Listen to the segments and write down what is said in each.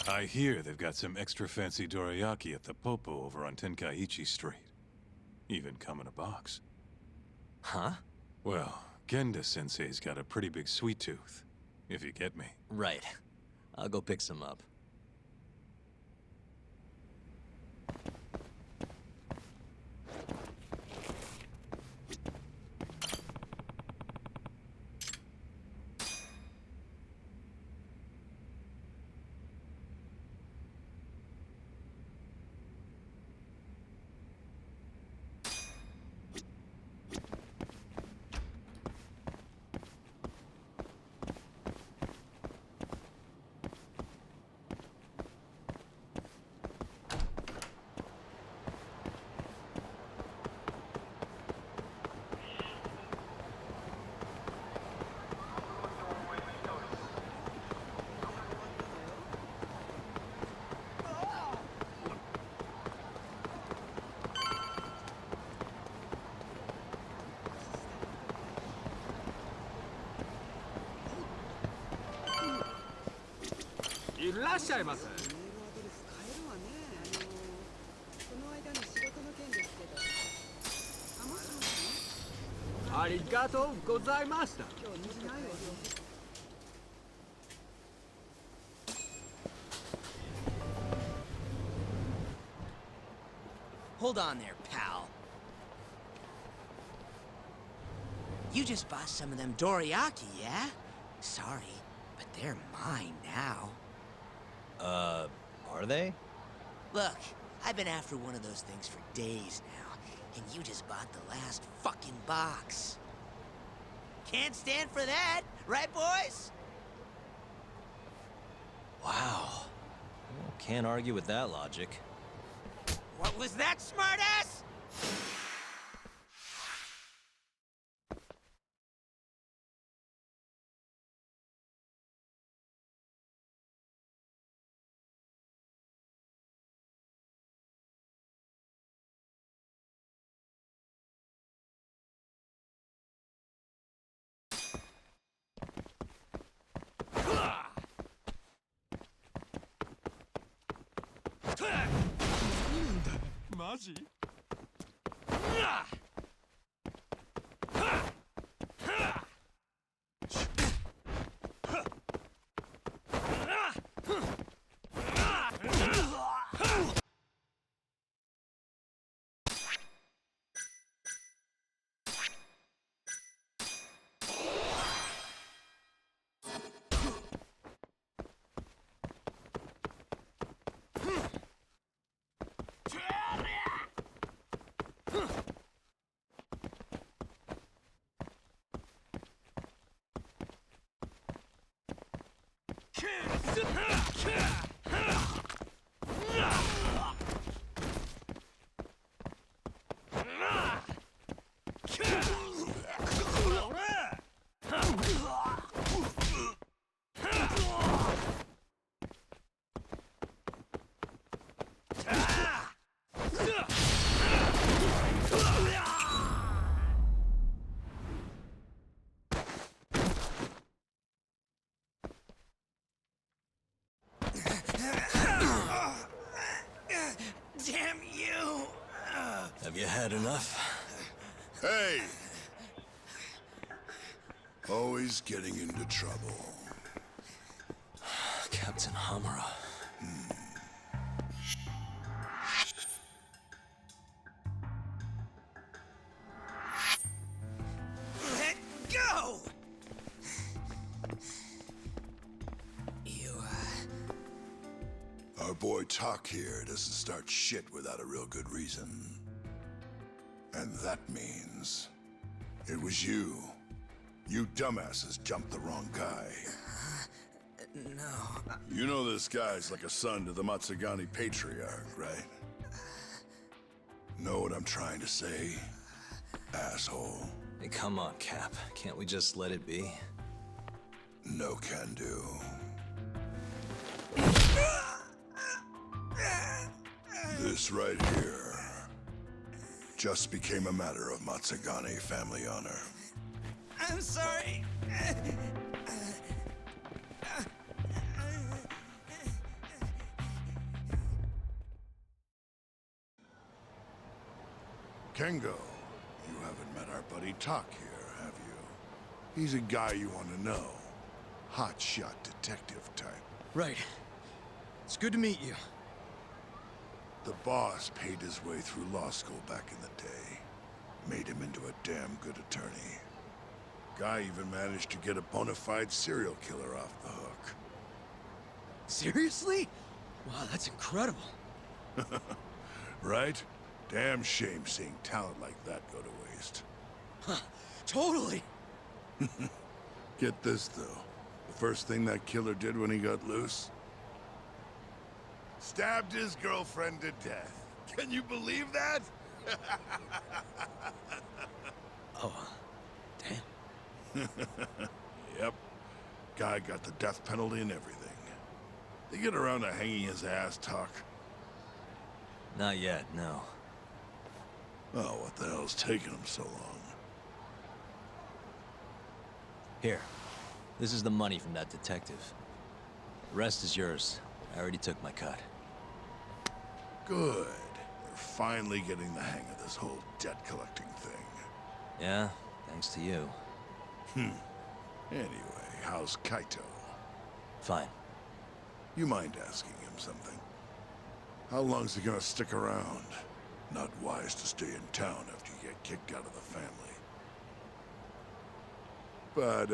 I hear they've got some extra fancy dorayaki at the Popo over on Tenkaichi Street. Even come in a box. Huh? Well, Genda-sensei's got a pretty big sweet tooth, if you get me. Right. I'll go pick some up. Hold on there, pal. You just bought some of them dorayaki, yeah? Sorry, but they're mine now. Are they? Look, I've been after one of those things for days now, and you just bought the last fucking box. Can't stand for that, right, boys? Wow. Well, can't argue with that logic. What was that, smartass? Damn you! Have you had enough? Hey! Always getting into trouble. Captain Hamura. Let go! You, Our boy Talk here doesn't start shit without a real good reason. And that means it was you. You dumbasses jumped the wrong guy. no. You know this guy's like a son to the Matsugani patriarch, right? Know what I'm trying to say, asshole? Hey, come on, Cap. Can't we just let it be? No can do. This right here just became a matter of Matsugani family honor. I'm sorry. Kengo, you haven't met our buddy Tak here, have you? He's a guy you want to know. Hotshot detective type. Right. It's good to meet you. The boss paid his way through law school back in the day. Made him into a damn good attorney. Guy even managed to get a bona fide serial killer off the hook. Seriously? Wow, that's incredible. Right? Damn shame seeing talent like that go to waste. Huh, totally. Get this, though. The first thing that killer did when he got loose? Stabbed his girlfriend to death. Can you believe that? Oh, damn. Yep. Guy got the death penalty and everything. They get around to hanging his ass, Talk. Not yet, no. Oh, what the hell's taking him so long? Here. This is the money from that detective. The rest is yours. I already took my cut. Good. They're finally getting the hang of this whole debt collecting thing. Yeah, thanks to you. Anyway, how's Kaito? Fine. You mind asking him something? How long's he gonna stick around? Not wise to stay in town after you get kicked out of the family. But,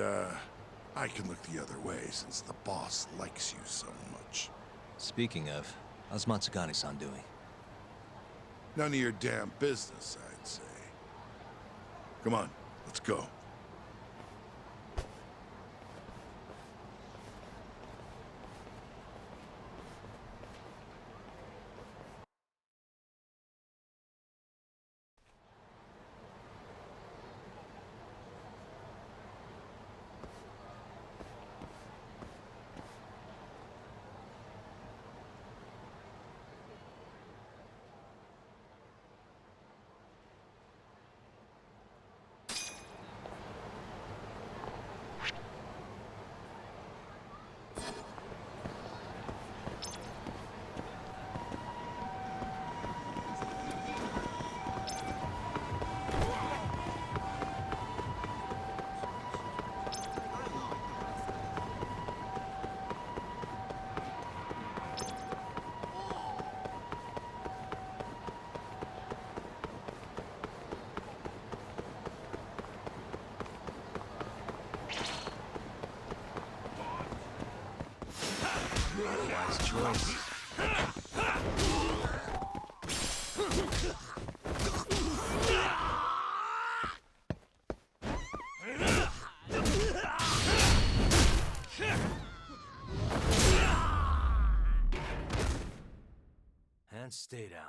I can look the other way since the boss likes you so much. Speaking of, how's Matsugane-san doing? None of your damn business, I'd say. Come on, let's go. Wise choice. And stay down.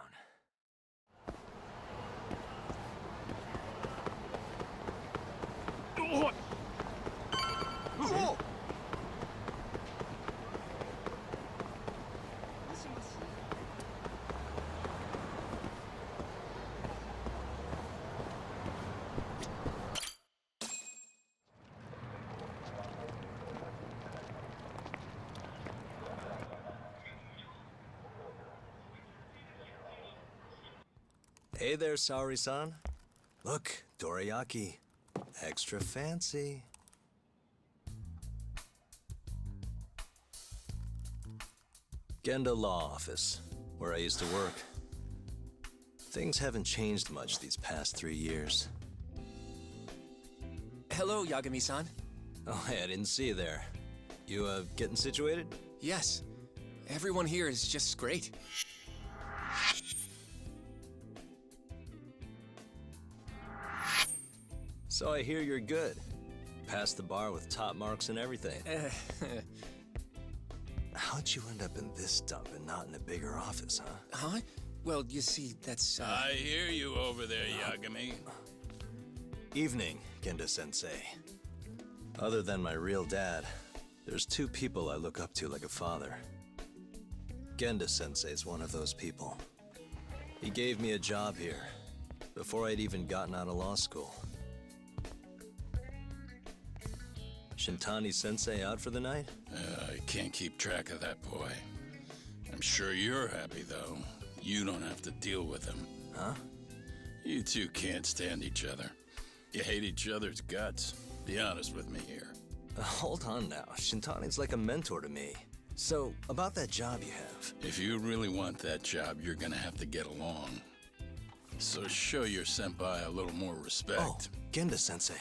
Hey there, Saori-san. Look, dorayaki. Extra fancy. Genda Law Office, where I used to work. Things haven't changed much these past 3 years. Hello, Yagami-san. Oh, hey, I didn't see you there. You, getting situated? Yes. Everyone here is just great. So I hear you're good. Passed the bar with top marks and everything. How'd you end up in this dump and not in a bigger office, huh? Huh? Well, you see, that's, I hear you over there, Yagami. Evening, Genda-sensei. Other than my real dad, there's 2 people I look up to like a father. Genda-sensei's one of those people. He gave me a job here, before I'd even gotten out of law school. Shintani-sensei out for the night? I can't keep track of that boy. I'm sure you're happy, though. You don't have to deal with him. Huh? You two can't stand each other. You hate each other's guts. Be honest with me here. Hold on now. Shintani's like a mentor to me. So, about that job you have. If you really want that job, you're gonna have to get along. So show your senpai a little more respect. Oh, Genda-sensei.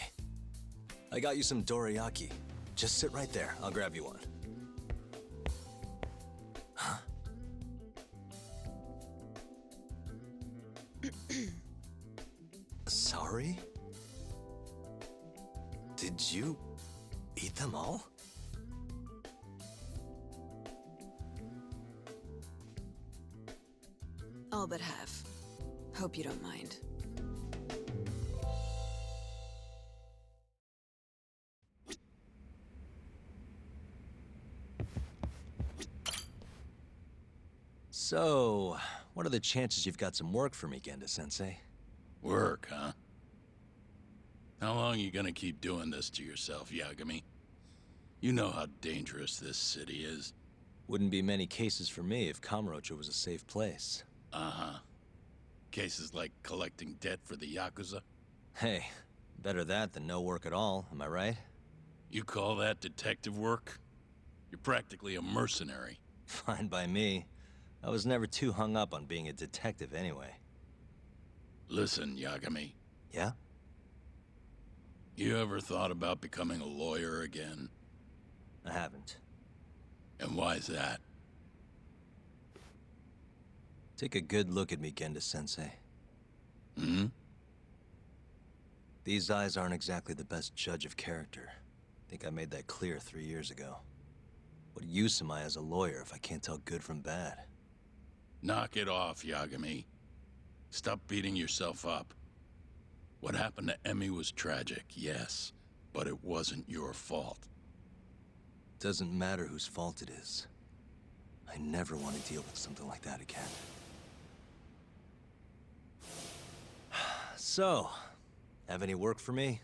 I got you some dorayaki. Just sit right there. I'll grab you one. Huh? Sorry? Did you eat them all? All but half. Hope you don't mind. So, what are the chances you've got some work for me, Genda-sensei? Work, huh? How long you gonna keep doing this to yourself, Yagami? You know how dangerous this city is. Wouldn't be many cases for me if Kamurocho was a safe place. Uh-huh. Cases like collecting debt for the Yakuza? Hey, better that than no work at all, am I right? You call that detective work? You're practically a mercenary. Fine by me. I was never too hung up on being a detective anyway. Listen, Yagami. Yeah? You ever thought about becoming a lawyer again? I haven't. And why's that? Take a good look at me, Genda-sensei. Hmm? These eyes aren't exactly the best judge of character. I think I made that clear 3 years ago. What use am I as a lawyer if I can't tell good from bad? Knock it off, Yagami. Stop beating yourself up. What happened to Emmy was tragic, yes, but it wasn't your fault. Doesn't matter whose fault it is. I never want to deal with something like that again. So, have any work for me?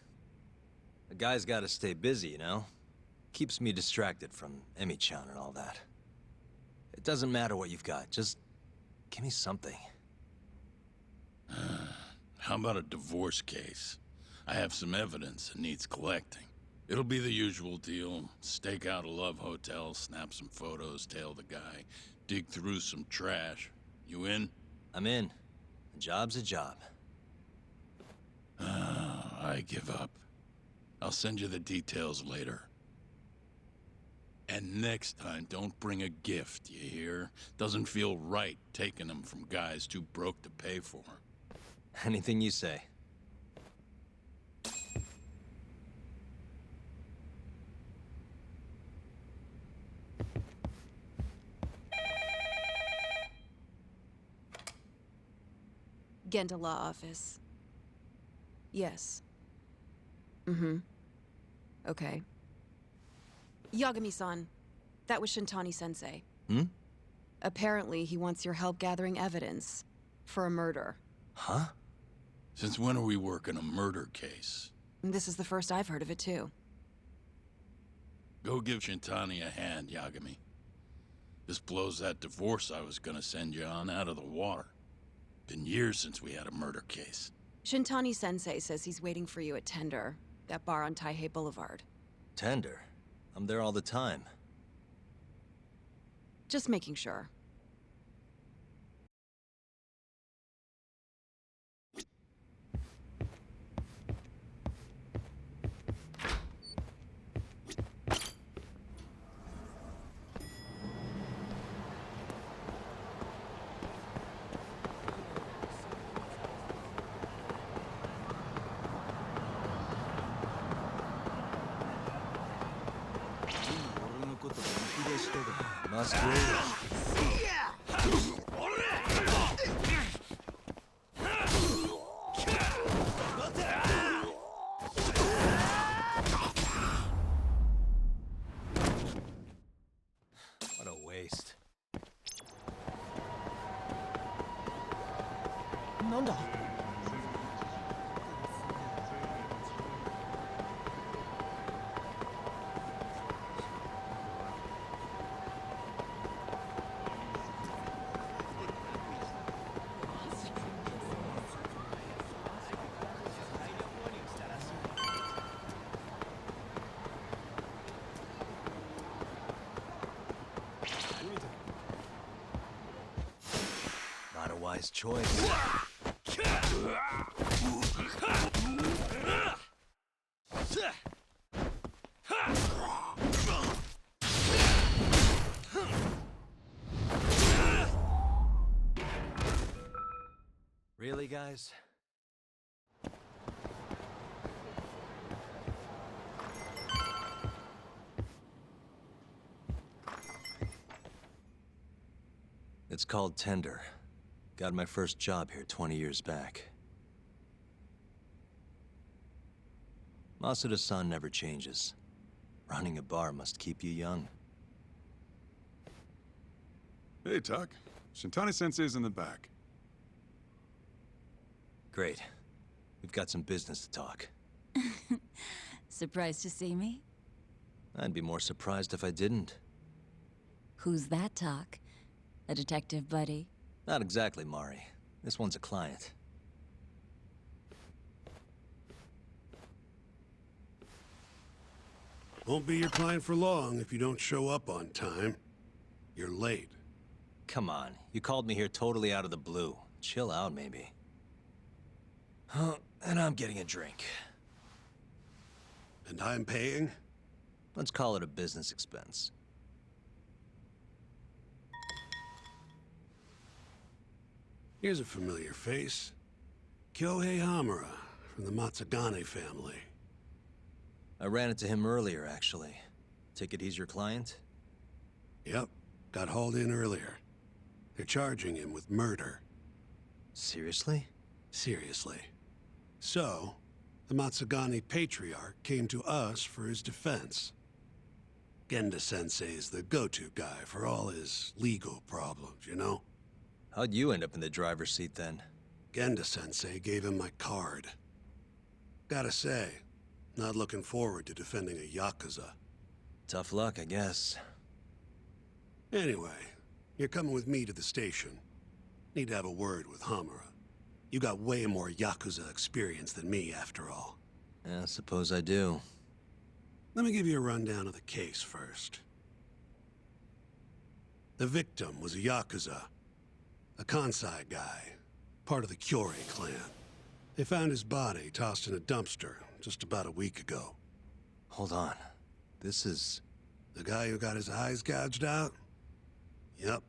A guy's gotta stay busy, you know? Keeps me distracted from Emmy-chan and all that. It doesn't matter what you've got, just give me something. How about a divorce case? I have some evidence that needs collecting. It'll be the usual deal. Stake out a love hotel, snap some photos, tail the guy, dig through some trash. You in? I'm in. A job's a job. I give up. I'll send you the details later. And next time, don't bring a gift, you hear? Doesn't feel right taking them from guys too broke to pay for. Anything you say. Genda Law Office. Yes. Mm-hmm. Okay. Yagami-san, that was Shintani-sensei. Hmm? Apparently, he wants your help gathering evidence for a murder. Huh? Since when are we working a murder case? This is the first I've heard of it, too. Go give Shintani a hand, Yagami. This blows that divorce I was gonna send you on out of the water. Been years since we had a murder case. Shintani-sensei says he's waiting for you at Tender, that bar on Taihei Boulevard. Tender. I'm there all the time. Just making sure. What a waste. なんだ あ choice. Really, guys? It's called Tender. Got my first job here 20 years back. Masuda-san never changes. Running a bar must keep you young. Hey, Tuck. Shintani-sensei's in the back. Great. We've got some business to talk. Surprised to see me? I'd be more surprised if I didn't. Who's that, Talk? A detective buddy? Not exactly, Mari. This one's a client. Won't be your client for long if you don't show up on time. You're late. Come on, you called me here totally out of the blue. Chill out, maybe. And I'm getting a drink. And I'm paying? Let's call it a business expense. Here's a familiar face. Kyohei Hamura, from the Matsugane family. I ran into him earlier, actually. Take it he's your client? Yep, got hauled in earlier. They're charging him with murder. Seriously? Seriously. So, the Matsugane patriarch came to us for his defense. Genda-sensei's the go-to guy for all his legal problems, you know? How'd you end up in the driver's seat then? Genda-sensei gave him my card. Gotta say, not looking forward to defending a Yakuza. Tough luck, I guess. Anyway, you're coming with me to the station. Need to have a word with Hamura. You got way more Yakuza experience than me, after all. Yeah, I suppose I do. Let me give you a rundown of the case first. The victim was a Yakuza. A Kansai guy, part of the Kyorei clan. They found his body tossed in a dumpster just about a week ago. Hold on. This is... The guy who got his eyes gouged out? Yep.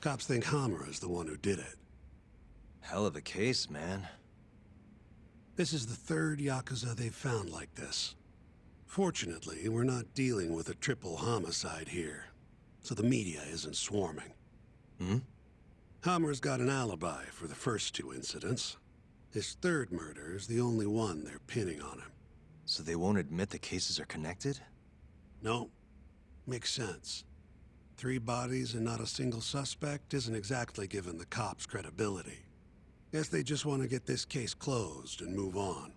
Cops think Hamura is the one who did it. hell of a case, man. This is the third Yakuza they've found like this. Fortunately, we're not dealing with a triple homicide here, so the media isn't swarming. Hammer's got an alibi for the first two incidents. His third murder is the only one they're pinning on him. So they won't admit the cases are connected? No. Makes sense. 3 bodies and not a single suspect isn't exactly giving the cops credibility. Guess they just want to get this case closed and move on,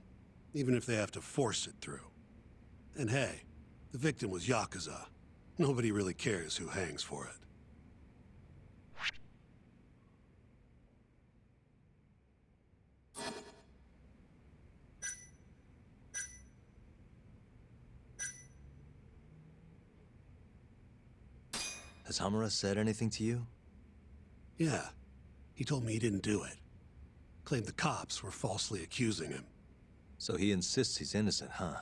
even if they have to force it through. And hey, the victim was Yakuza. Nobody really cares who hangs for it. Has Hamura said anything to you? Yeah. He told me he didn't do it. Claimed the cops were falsely accusing him. So he insists he's innocent, huh?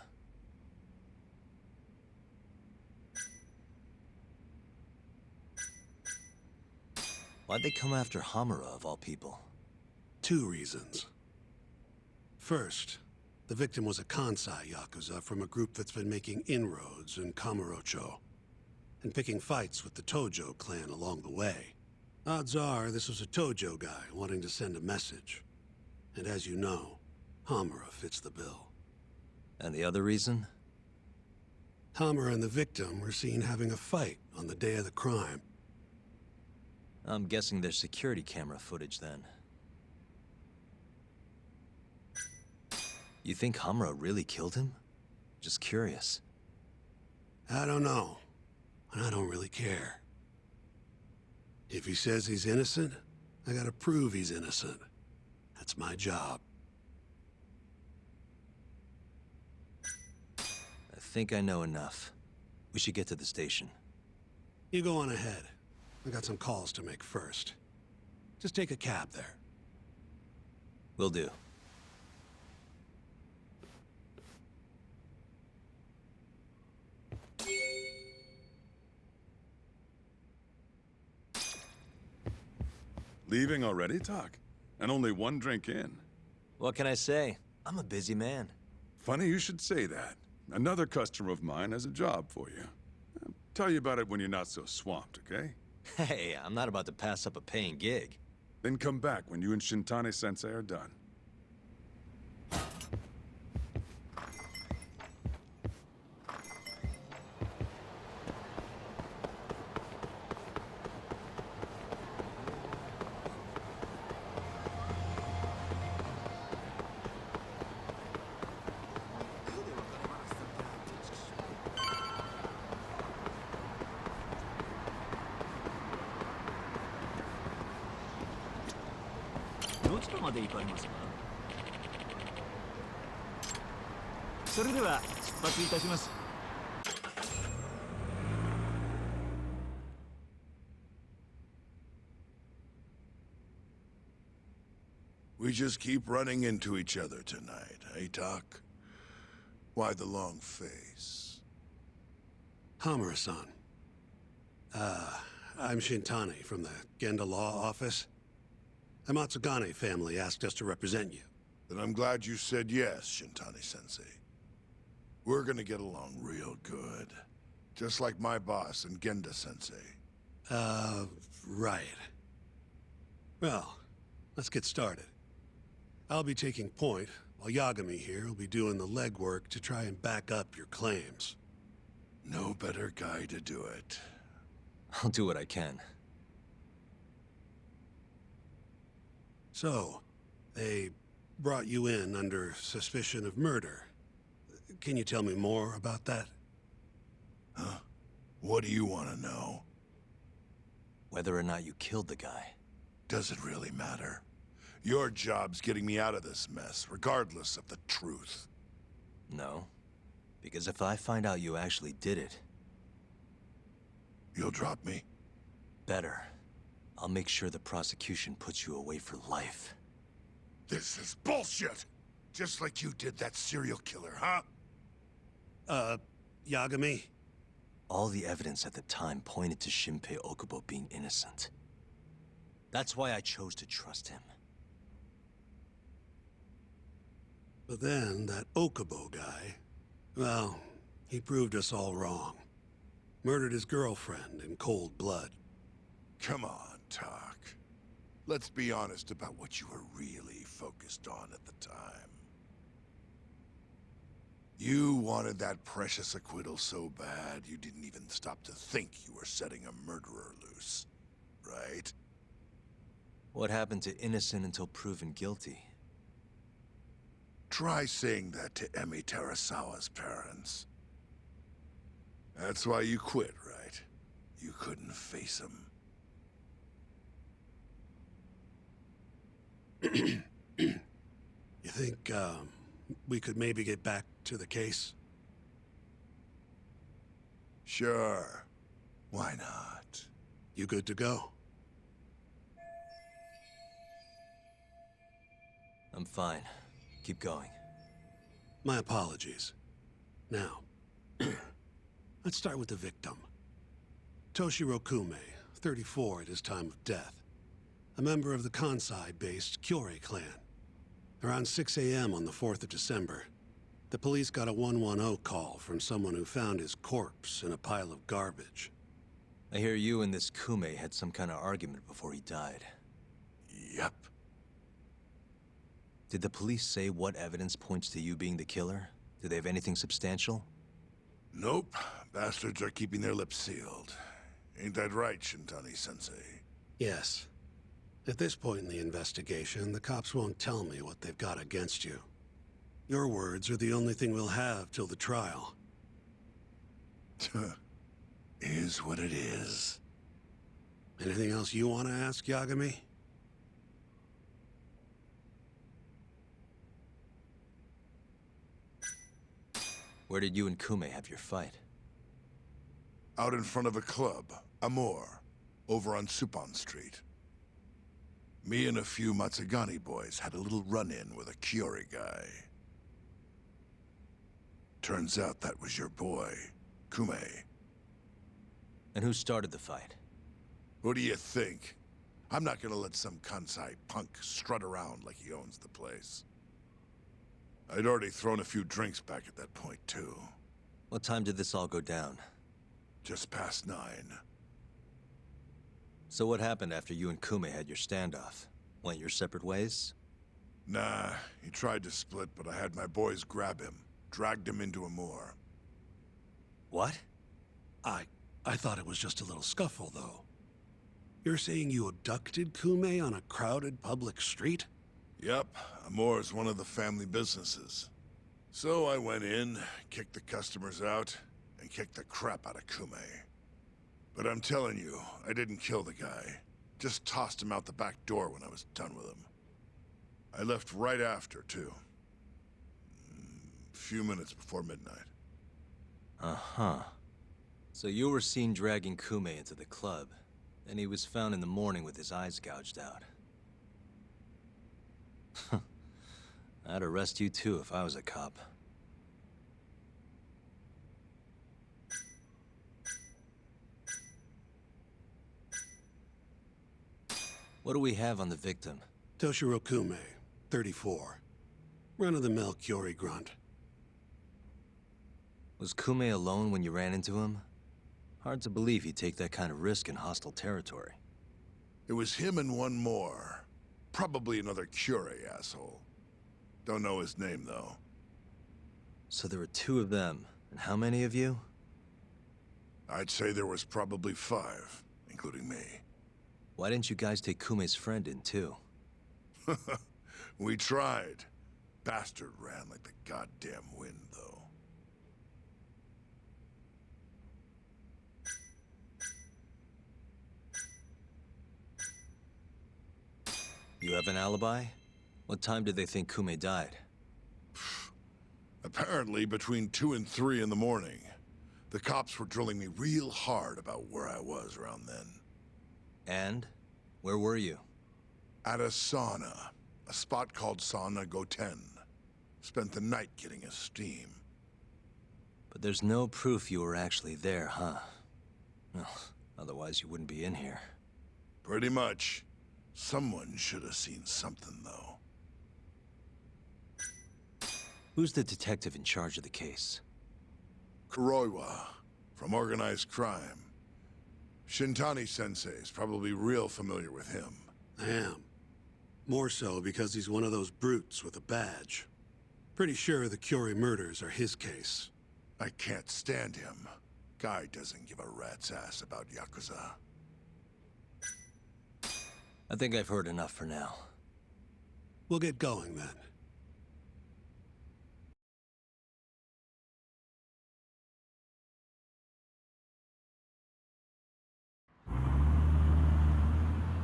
Why'd they come after Hamura, of all people? 2 reasons. First, the victim was a Kansai Yakuza from a group that's been making inroads in Kamurocho, and picking fights with the Tojo clan along the way. Odds are this was a Tojo guy wanting to send a message. And as you know, Hamura fits the bill. And the other reason? Hamura and the victim were seen having a fight on the day of the crime. I'm guessing there's security camera footage then. You think Hamura really killed him? Just curious. I don't know, and I don't really care. If he says he's innocent, I gotta prove he's innocent. That's my job. I think I know enough. We should get to the station. You go on ahead. I got some calls to make first. Just take a cab there. Will do. Leaving already, Tak? And only one drink in. What can I say? I'm a busy man. Funny you should say that. Another customer of mine has a job for you. I'll tell you about it when you're not so swamped, okay? Hey, I'm not about to pass up a paying gig. Then come back when you and Shintani-sensei are done. We just keep running into each other tonight, eh, Tak? Why the long face? Hamura-san. I'm Shintani from the Genda Law Office. The Matsugane family asked us to represent you. Then I'm glad you said yes, Shintani-sensei. We're gonna get along real good. Just like my boss and Genda-sensei. Right. Well, let's get started. I'll be taking point, while Yagami here will be doing the legwork to try and back up your claims. No better guy to do it. I'll do what I can. So, they brought you in under suspicion of murder. Can you tell me more about that? Huh? What do you want to know? Whether or not you killed the guy. Does it really matter? Your job's getting me out of this mess, regardless of the truth. No. Because if I find out you actually did it... You'll drop me? Better. I'll make sure the prosecution puts you away for life. This is bullshit! Just like you did that serial killer, huh? Yagami? All the evidence at the time pointed to Shinpei Okubo being innocent. That's why I chose to trust him. But then, that Okubo guy, well, he proved us all wrong. Murdered his girlfriend in cold blood. Come on, Tak. Let's be honest about what you were really focused on at the time. You wanted that precious acquittal so bad, you didn't even stop to think you were setting a murderer loose. Right? What happened to innocent until proven guilty? Try saying that to Emi Terasawa's parents. That's why you quit, right? You couldn't face him. You think, we could maybe get back to the case? Sure. Why not? You good to go? I'm fine. Keep going. My apologies. Now, let's start with the victim. Toshiro Kume, 34 at his time of death. A member of the Kansai-based Kyorei clan. Around 6 a.m. on the 4th of December, the police got a 110 call from someone who found his corpse in a pile of garbage. I hear you and this Kume had some kind of argument before he died. Yep. Did the police say what evidence points to you being the killer? Do they have anything substantial? Nope. Bastards are keeping their lips sealed. Ain't that right, Shintani-sensei? Yes. At this point in the investigation, the cops won't tell me what they've got against you. Your words are the only thing we'll have till the trial. Is what it is. Anything else you want to ask, Yagami? Where did you and Kume have your fight? Out in front of a club, Amor, over on Supon Street. Me and a few Matsugani boys had a little run-in with a Kiori guy. Turns out that was your boy, Kume. And who started the fight? Who do you think? I'm not gonna let some Kansai punk strut around like he owns the place. I'd already thrown a few drinks back at that point, too. What time did this all go down? Just past 9. So what happened after you and Kume had your standoff? Went your separate ways? Nah, he tried to split, but I had my boys grab him. Dragged him into a moor. What? I thought it was just a little scuffle, though. You're saying you abducted Kume on a crowded public street? Yep, a moor's one of the family businesses. So I went in, kicked the customers out, and kicked the crap out of Kume. But I'm telling you, I didn't kill the guy. Just tossed him out the back door when I was done with him. I left right after, too. A few minutes before midnight. Uh-huh. So you were seen dragging Kume into the club, and he was found in the morning with his eyes gouged out. I'd arrest you too if I was a cop. What do we have on the victim? Toshiro Kume, 34. Run-of-the-mill Kiori grunt. Was Kume alone when you ran into him? Hard to believe he'd take that kind of risk in hostile territory. It was him and one more. Probably another Curie asshole. Don't know his name, though. So there were 2 of them, and how many of you? I'd say there was probably 5, including me. Why didn't you guys take Kume's friend in, too? We tried. Bastard ran like the goddamn wind, though. You have an alibi? What time did they think Kume died? Apparently between 2 and 3 in the morning. The cops were drilling me real hard about where I was around then. And? Where were you? At a sauna. A spot called Sauna Goten. Spent the night getting a steam. But there's no proof you were actually there, huh? Well, otherwise you wouldn't be in here. Pretty much. Someone should have seen something, though. Who's the detective in charge of the case? Kuroiwa, from organized crime. Shintani-sensei is probably real familiar with him. I am. More so because he's one of those brutes with a badge. Pretty sure the Kiori murders are his case. I can't stand him. Guy doesn't give a rat's ass about Yakuza. I think I've heard enough for now. We'll get going then.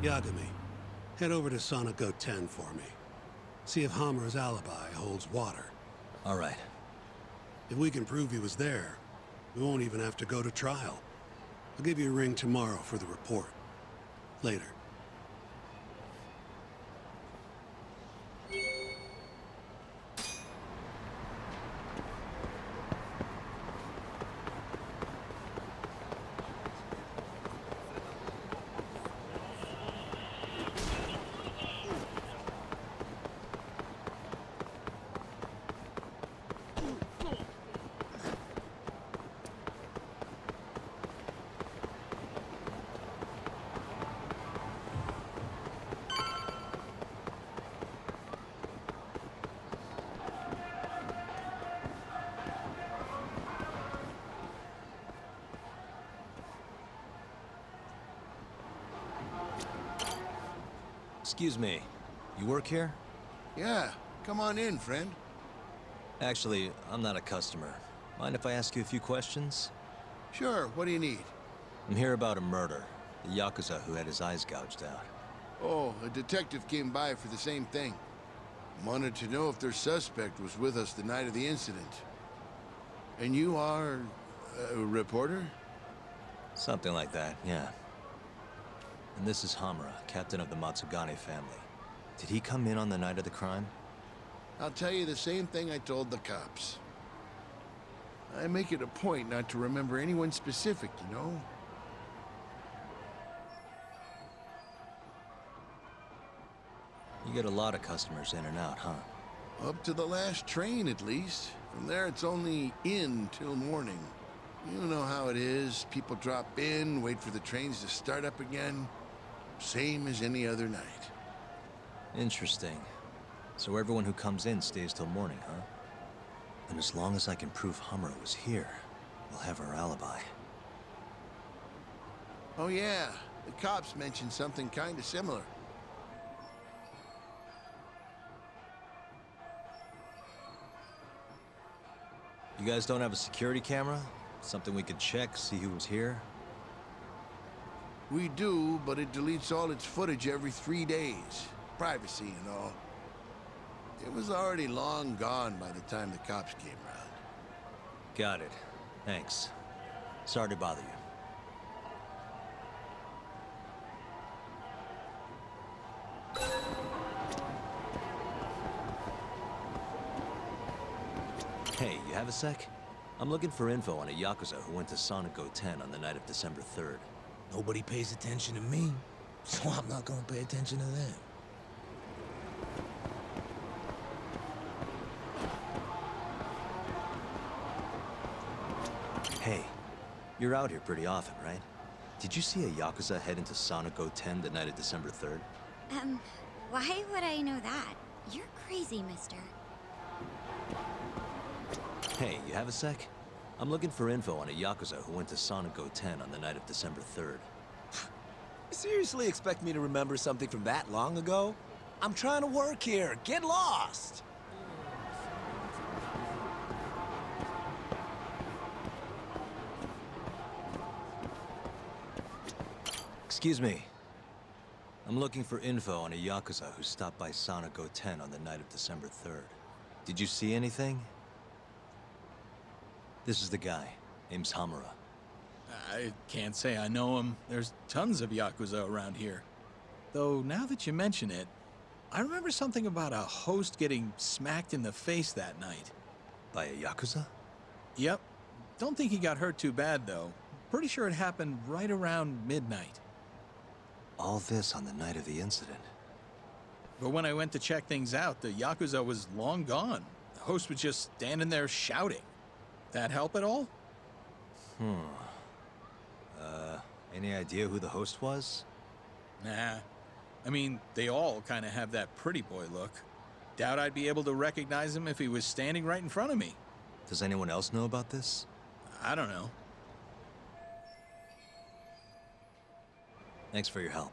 Yagami, head over to Sauna Goten for me. See if Hammer's alibi holds water. All right. If we can prove he was there, we won't even have to go to trial. I'll give you a ring tomorrow for the report. Later. Excuse me, you work here? Yeah, come on in, friend. Actually, I'm not a customer. Mind if I ask you a few questions? Sure, what do you need? I'm here about a murder. The Yakuza who had his eyes gouged out. Oh, a detective came by for the same thing. Wanted to know if their suspect was with us the night of the incident. And you are a reporter? Something like that, yeah. And this is Hamura, captain of the Matsugane family. Did he come in on the night of the crime? I'll tell you the same thing I told the cops. I make it a point not to remember anyone specific, you know? You get a lot of customers in and out, huh? Up to the last train, at least. From there, it's only in till morning. You know how it is. People drop in, wait for the trains to start up again. Same as any other night. Interesting. So everyone who comes in stays till morning, huh? And as long as I can prove Hamura was here, we'll have our alibi. Oh yeah, the cops mentioned something kinda similar. You guys don't have a security camera? Something we could check, see who was here? We do, but it deletes all its footage every 3 days. Privacy and all. It was already long gone by the time the cops came around. Got it. Thanks. Sorry to bother you. Hey, you have a sec? I'm looking for info on a Yakuza who went to Sonico 10 on the night of December 3rd. Nobody pays attention to me, so I'm not gonna pay attention to them. Hey, you're out here pretty often, right? Did you see a Yakuza head into Sonico 10 the night of December 3rd? Why would I know that? You're crazy, mister. Hey, you have a sec? I'm looking for info on a Yakuza who went to Sonico 10 on the night of December 3rd. You seriously expect me to remember something from that long ago? I'm trying to work here. Get lost! Excuse me. I'm looking for info on a Yakuza who stopped by Sonico 10 on the night of December 3rd. Did you see anything? This is the guy. Name's Hamura. I can't say I know him. There's tons of Yakuza around here. Though, now that you mention it, I remember something about a host getting smacked in the face that night. By a Yakuza? Yep. Don't think he got hurt too bad, though. Pretty sure it happened right around midnight. All this on the night of the incident. But when I went to check things out, the Yakuza was long gone. The host was just standing there shouting. That help at all? Any idea who the host was? Nah. I mean, they all kind of have that pretty boy look. Doubt I'd be able to recognize him if he was standing right in front of me. Does anyone else know about this? I don't know. Thanks for your help.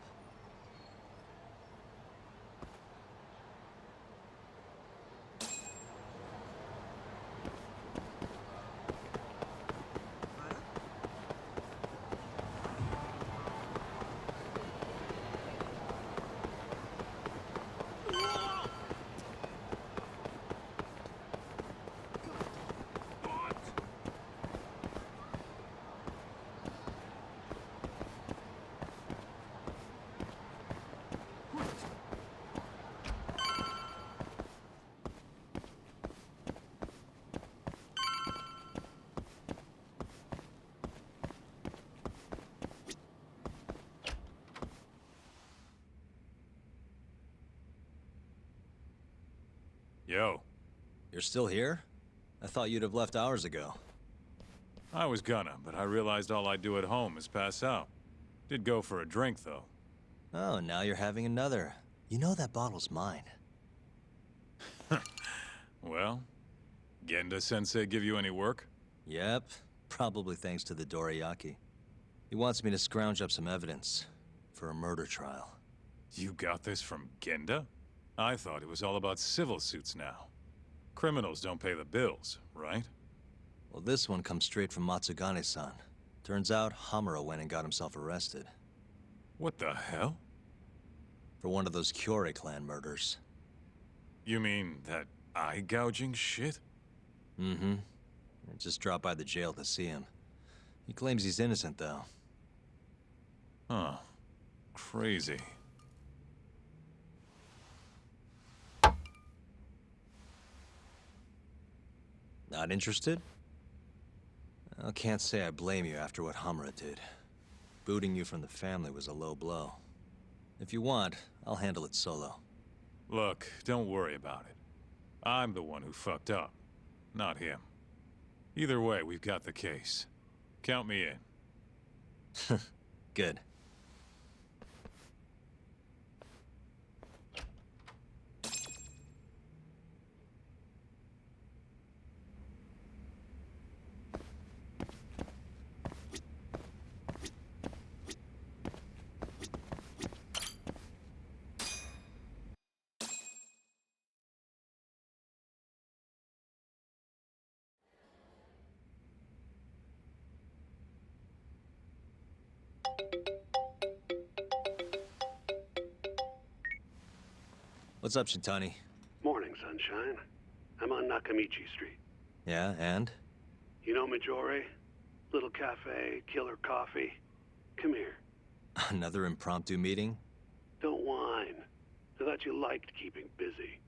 Yo. You're still here? I thought you'd have left hours ago. I was gonna, but I realized all I do at home is pass out. Did go for a drink, though. Oh, now you're having another. You know that bottle's mine. Well, Genda-sensei give you any work? Yep, probably thanks to the Dorayaki. He wants me to scrounge up some evidence for a murder trial. You got this from Genda? I thought it was all about civil suits now. Criminals don't pay the bills, right? Well, this one comes straight from Matsugane-san. Turns out Hamura went and got himself arrested. What the hell? For one of those Kyorei clan murders. You mean that eye-gouging shit? Mm-hmm. I just dropped by the jail to see him. He claims he's innocent, though. Huh. Crazy. Not interested? I can't say I blame you after what Hamura did. Booting you from the family was a low blow. If you want, I'll handle it solo. Look, don't worry about it. I'm the one who fucked up, not him. Either way, we've got the case. Count me in. Good. What's up, Shintani? Morning, sunshine. I'm on Nakamichi Street. Yeah, and? You know Majore? Little cafe, killer coffee. Come here. Another impromptu meeting? Don't whine. I thought you liked keeping busy.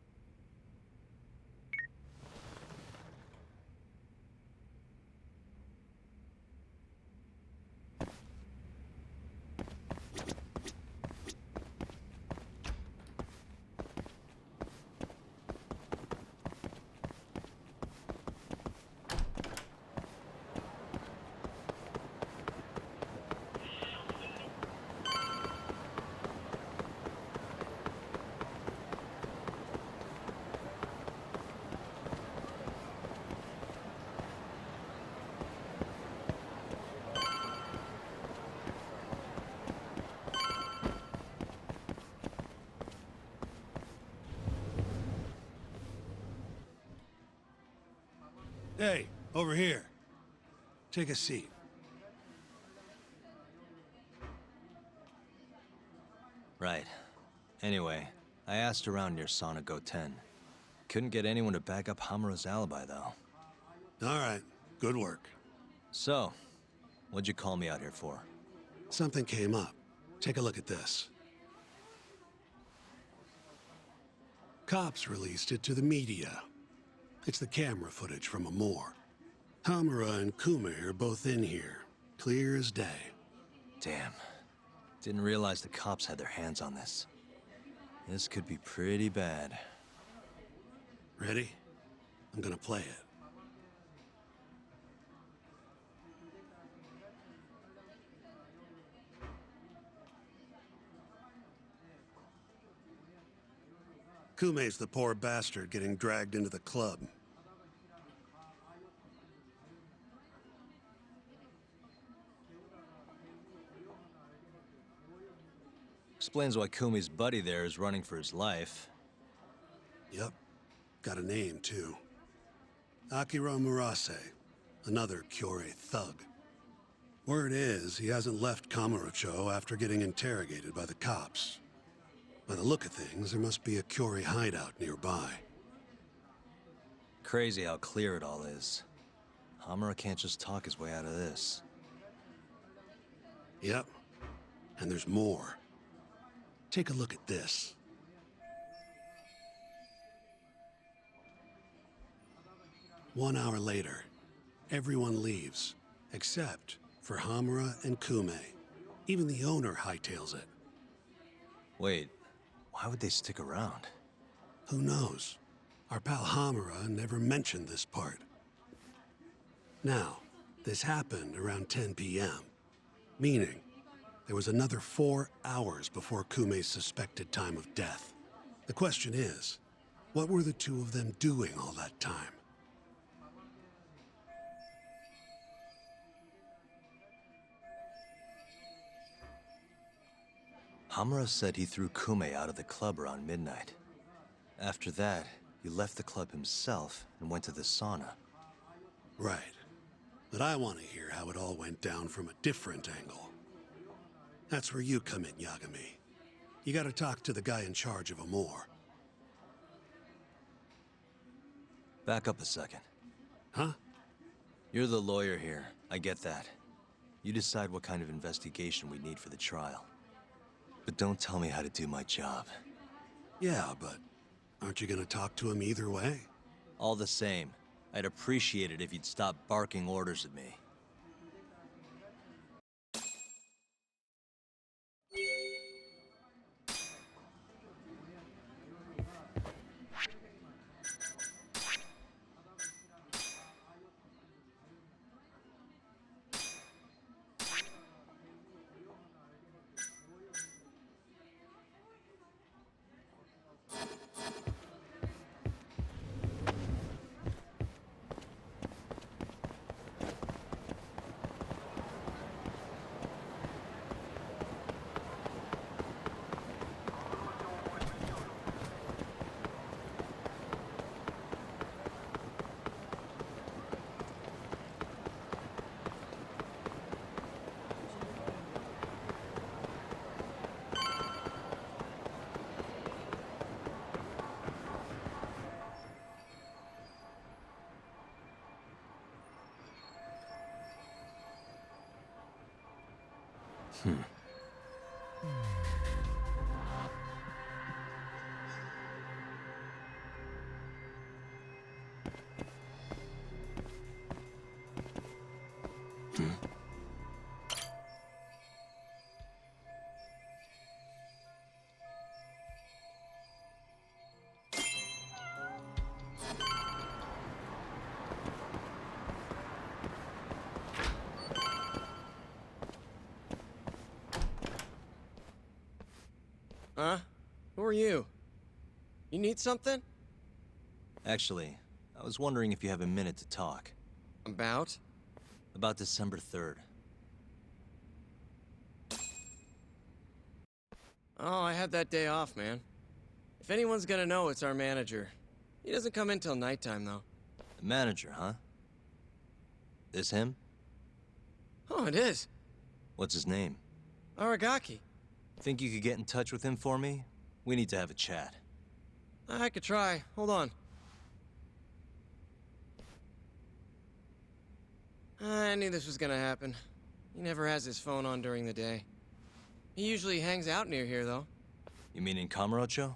Hey, over here. Take a seat. Right. Anyway, I asked around near Sonic 10. Couldn't get anyone to back up Hamura's alibi, though. All right. Good work. So, what'd you call me out here for? Something came up. Take a look at this. Cops released it to the media. It's the camera footage from Amor. Hamura and Kume are both in here. Clear as day. Damn. Didn't realize the cops had their hands on this. This could be pretty bad. Ready? I'm gonna play it. Kume's the poor bastard getting dragged into the club. Explains why Kumi's buddy there is running for his life. Yep. Got a name, too. Akira Murase, another Kyorei thug. Word is, he hasn't left Kamurocho after getting interrogated by the cops. By the look of things, there must be a Kyorei hideout nearby. Crazy how clear it all is. Hamura can't just talk his way out of this. Yep. And there's more. Take a look at this. One hour later, everyone leaves, except for Hamura and Kume. Even the owner hightails it. Wait, why would they stick around? Who knows? Our pal Hamura never mentioned this part. Now, this happened around 10 p.m., meaning there was another 4 hours before Kume's suspected time of death. The question is, what were the two of them doing all that time? Hamura said he threw Kume out of the club around midnight. After that, he left the club himself and went to the sauna. Right. But I want to hear how it all went down from a different angle. That's where you come in, Yagami. You gotta talk to the guy in charge of Amor. Back up a second. Huh? You're the lawyer here. I get that. You decide what kind of investigation we need for the trial. But don't tell me how to do my job. Yeah, but aren't you gonna talk to him either way? All the same, I'd appreciate it if you'd stop barking orders at me. Huh? Who are you? You need something? Actually, I was wondering if you have a minute to talk. About? About December 3rd. Oh, I had that day off, man. If anyone's gonna know, it's our manager. He doesn't come in till nighttime, though. The manager, huh? This him? Oh, it is. What's his name? Aragaki. Think you could get in touch with him for me? We need to have a chat. I could try. Hold on. I knew this was gonna happen. He never has his phone on during the day. He usually hangs out near here, though. You mean in Kamurocho?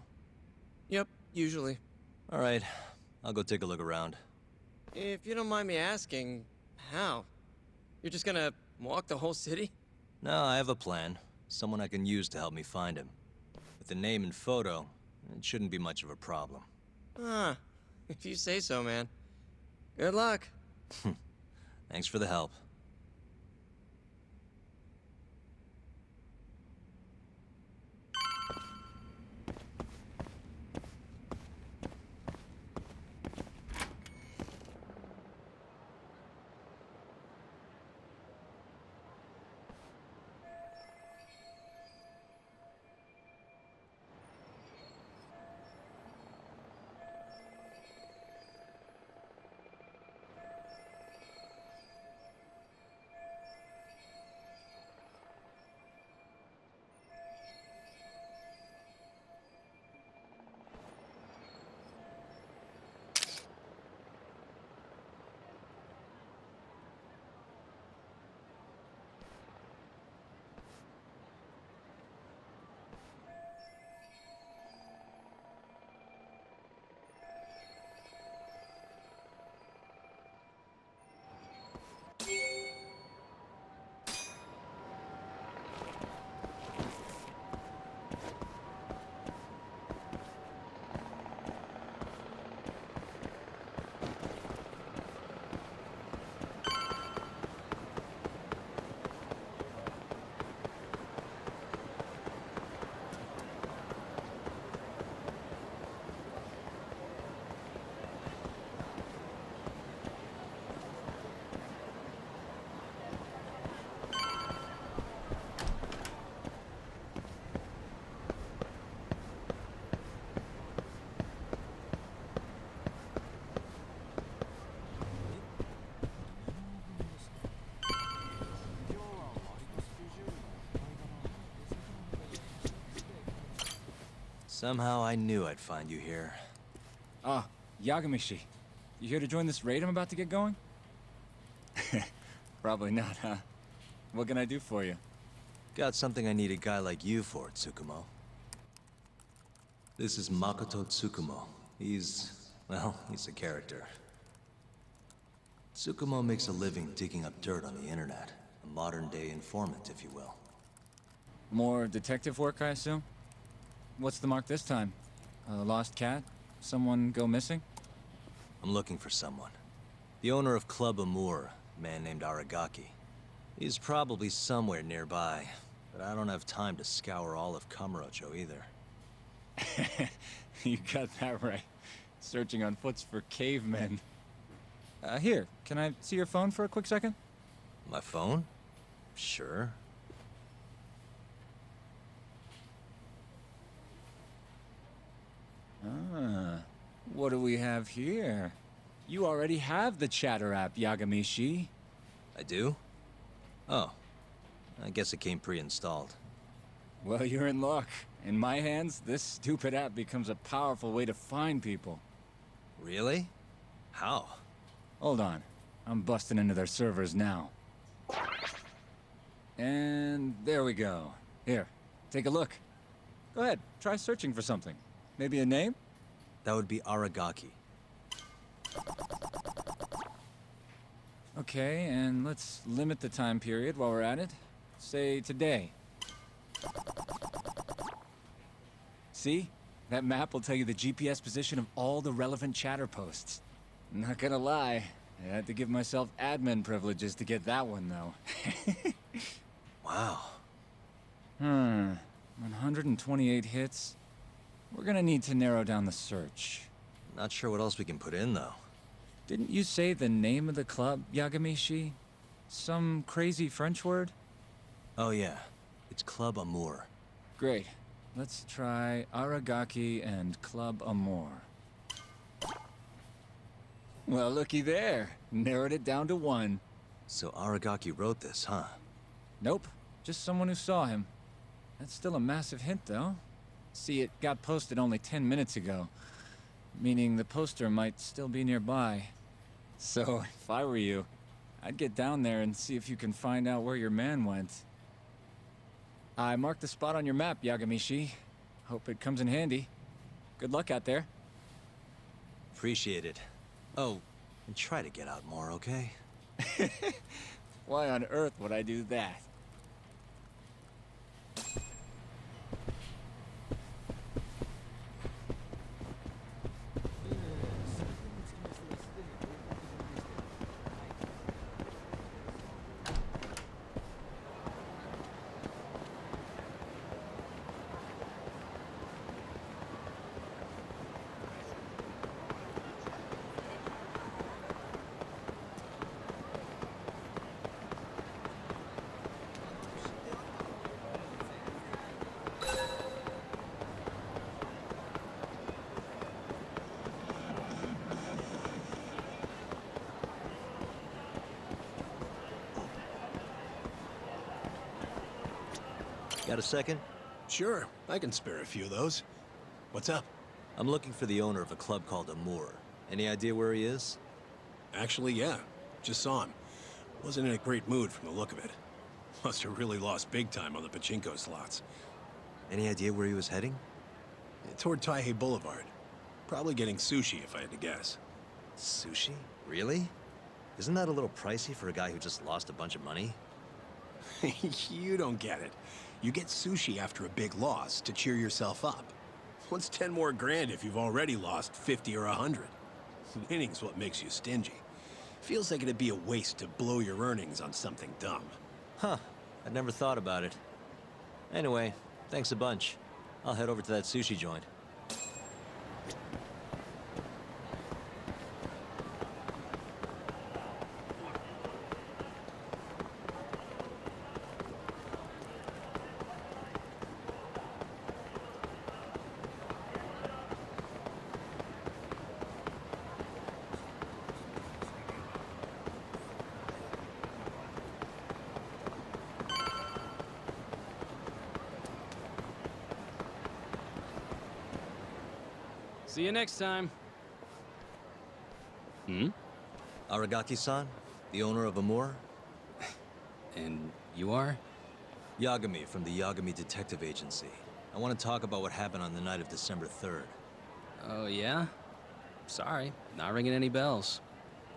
Yep, usually. All right, I'll go take a look around. If you don't mind me asking, how? You're just gonna walk the whole city? No, I have a plan. Someone I can use to help me find him. With the name and photo, it shouldn't be much of a problem. Ah, if you say so, man. Good luck. Thanks for the help. Somehow I knew I'd find you here. Ah, Yagamishi. You here to join this raid I'm about to get going? Probably not, huh? What can I do for you? Got something I need a guy like you for, Tsukumo. This is Makoto Tsukumo. He's a character. Tsukumo makes a living digging up dirt on the internet. A modern-day informant, if you will. More detective work, I assume? What's the mark this time? A lost cat? Someone go missing? I'm looking for someone. The owner of Club Amour, a man named Aragaki. He's probably somewhere nearby, but I don't have time to scour all of Kamurocho either. You got that right. Searching on foots for cavemen. Here, can I see your phone for a quick second? My phone? Sure. What do we have here? You already have the chatter app, Yagamishi. I do? Oh. I guess it came pre-installed. Well, you're in luck. In my hands, this stupid app becomes a powerful way to find people. Really? How? Hold on. I'm busting into their servers now. And there we go. Here, take a look. Go ahead, try searching for something. Maybe a name? That would be Aragaki. Okay, and let's limit the time period while we're at it. Say today. See? That map will tell you the GPS position of all the relevant chatter posts. Not gonna lie, I had to give myself admin privileges to get that one, though. Wow. 128 hits. We're gonna need to narrow down the search. Not sure what else we can put in, though. Didn't you say the name of the club, Yagamishi? Some crazy French word? Oh yeah, it's Club Amour. Great. Let's try Aragaki and Club Amour. Well, looky there. Narrowed it down to 1. So Aragaki wrote this, huh? Nope. Just someone who saw him. That's still a massive hint, though. See, it got posted only 10 minutes ago. Meaning the poster might still be nearby. So, if I were you, I'd get down there and see if you can find out where your man went. I marked the spot on your map, Yagamishi. Hope it comes in handy. Good luck out there. Appreciate it. Oh, and try to get out more, okay? Why on earth would I do that? Got a second? Sure, I can spare a few of those. What's up? I'm looking for the owner of a club called Amour. Any idea where he is? Actually, yeah. Just saw him. Wasn't in a great mood from the look of it. Must have really lost big time on the pachinko slots. Any idea where he was heading? Toward Taihei Boulevard. Probably getting sushi, if I had to guess. Sushi? Really? Isn't that a little pricey for a guy who just lost a bunch of money? You don't get it. You get sushi after a big loss to cheer yourself up. What's 10 more grand if you've already lost 50 or 100? Winning's what makes you stingy. Feels like it'd be a waste to blow your earnings on something dumb. Huh. I'd never thought about it. Anyway, thanks a bunch. I'll head over to that sushi joint. See you next time. Aragaki-san, the owner of Amour? And you are? Yagami from the Yagami Detective Agency. I want to talk about what happened on the night of December 3rd. Oh, yeah? Sorry, not ringing any bells.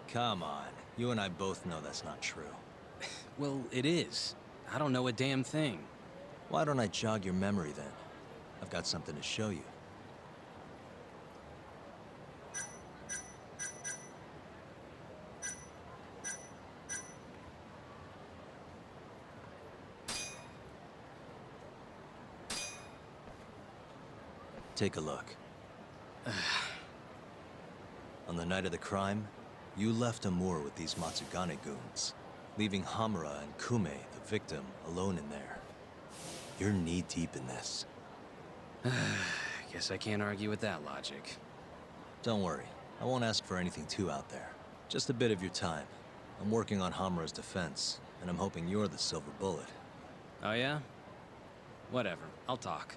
Come on. You and I both know that's not true. Well, it is. I don't know a damn thing. Why don't I jog your memory then? I've got something to show you. Take a look. On the night of the crime, you left Amur with these Matsugane goons, leaving Hamura and Kume, the victim, alone in there. You're knee-deep in this. Guess I can't argue with that logic. Don't worry, I won't ask for anything too out there. Just a bit of your time. I'm working on Hamura's defense, and I'm hoping you're the silver bullet. Oh, yeah? Whatever, I'll talk.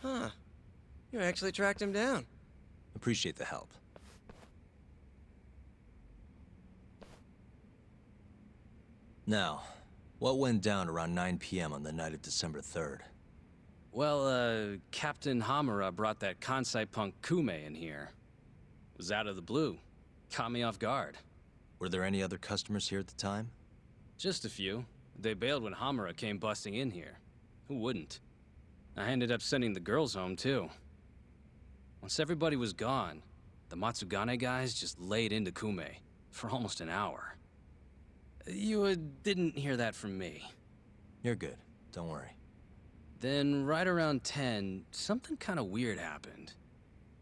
Huh. You actually tracked him down. Appreciate the help. Now, what went down around 9 p.m. on the night of December 3rd? Well, Captain Hamura brought that Kansai punk Kume in here. It was out of the blue. Caught me off guard. Were there any other customers here at the time? Just a few. They bailed when Hamura came busting in here. Who wouldn't? I ended up sending the girls home, too. Once everybody was gone, the Matsugane guys just laid into Kume for almost an hour. You didn't hear that from me. You're good. Don't worry. Then, right around 10, something kind of weird happened.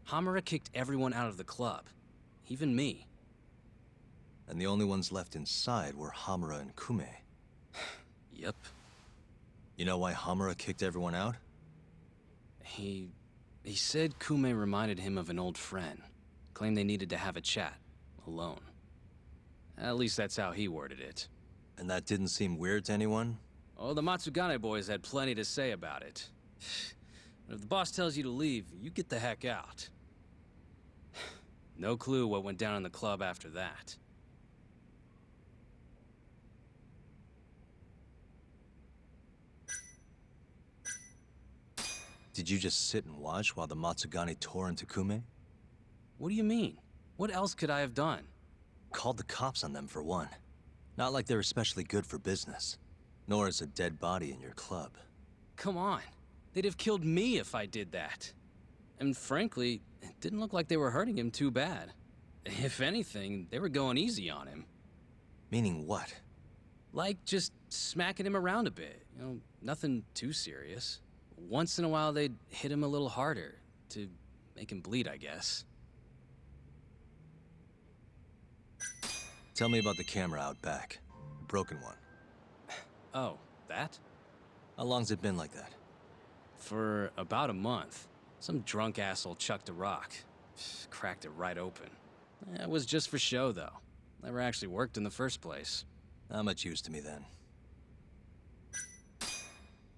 Hamura kicked everyone out of the club. Even me. And the only ones left inside were Hamura and Kume. Yep. You know why Hamura kicked everyone out? He said Kume reminded him of an old friend. Claimed they needed to have a chat. Alone. At least that's how he worded it. And that didn't seem weird to anyone? Oh, the Matsugane boys had plenty to say about it. If the boss tells you to leave, you get the heck out. No clue what went down in the club after that. Did you just sit and watch while the Matsugane tore into Kume? What do you mean? What else could I have done? Called the cops on them for one. Not like they're especially good for business. Nor is a dead body in your club. Come on. They'd have killed me if I did that. And frankly, it didn't look like they were hurting him too bad. If anything, they were going easy on him. Meaning what? Like just smacking him around a bit. You know, nothing too serious. Once in a while, they'd hit him a little harder to make him bleed, I guess. Tell me about the camera out back. The broken one. Oh, that? How long's it been like that? For about a month. Some drunk asshole chucked a rock. Cracked it right open. It was just for show, though. Never actually worked in the first place. Not much use to me, then.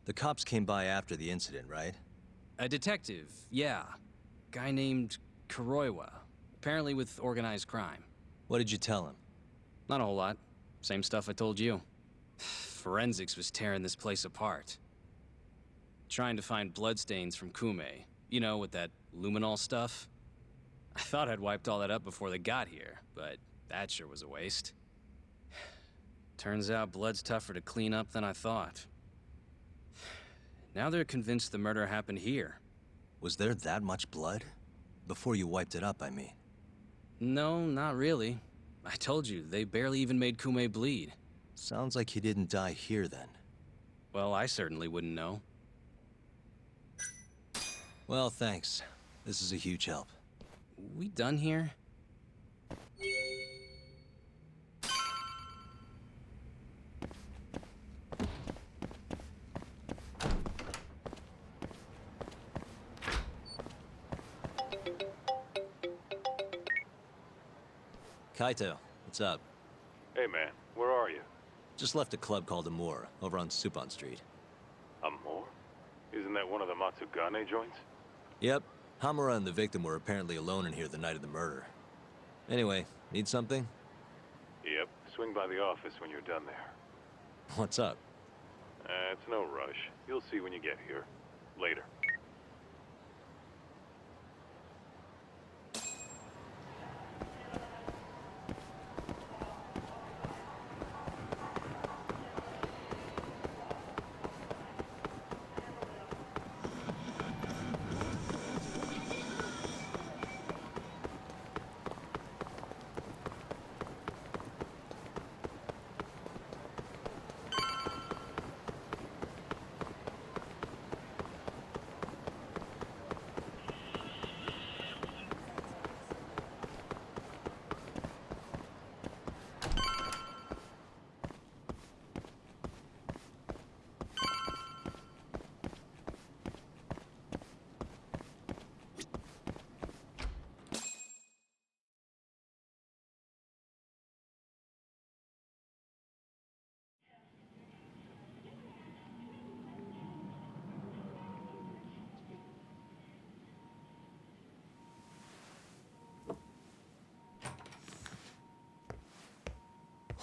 The cops came by after the incident, right? A detective, yeah. Guy named Kuroiwa. Apparently with organized crime. What did you tell him? Not a whole lot. Same stuff I told you. Forensics was tearing this place apart. Trying to find bloodstains from Kume. You know, with that luminol stuff. I thought I'd wiped all that up before they got here, but that sure was a waste. Turns out blood's tougher to clean up than I thought. Now they're convinced the murder happened here. Was there that much blood? Before you wiped it up, I mean. No, not really. I told you, they barely even made Kume bleed. Sounds like he didn't die here, then. Well, I certainly wouldn't know. Well, thanks. This is a huge help. We done here? Kaito, what's up? Hey, man. Where are you? Just left a club called Amor, over on Supon Street. Amor? Isn't that one of the Matsugane joints? Yep. Hamura and the victim were apparently alone in here the night of the murder. Anyway, need something? Yep. Swing by the office when you're done there. What's up? It's no rush. You'll see when you get here. Later.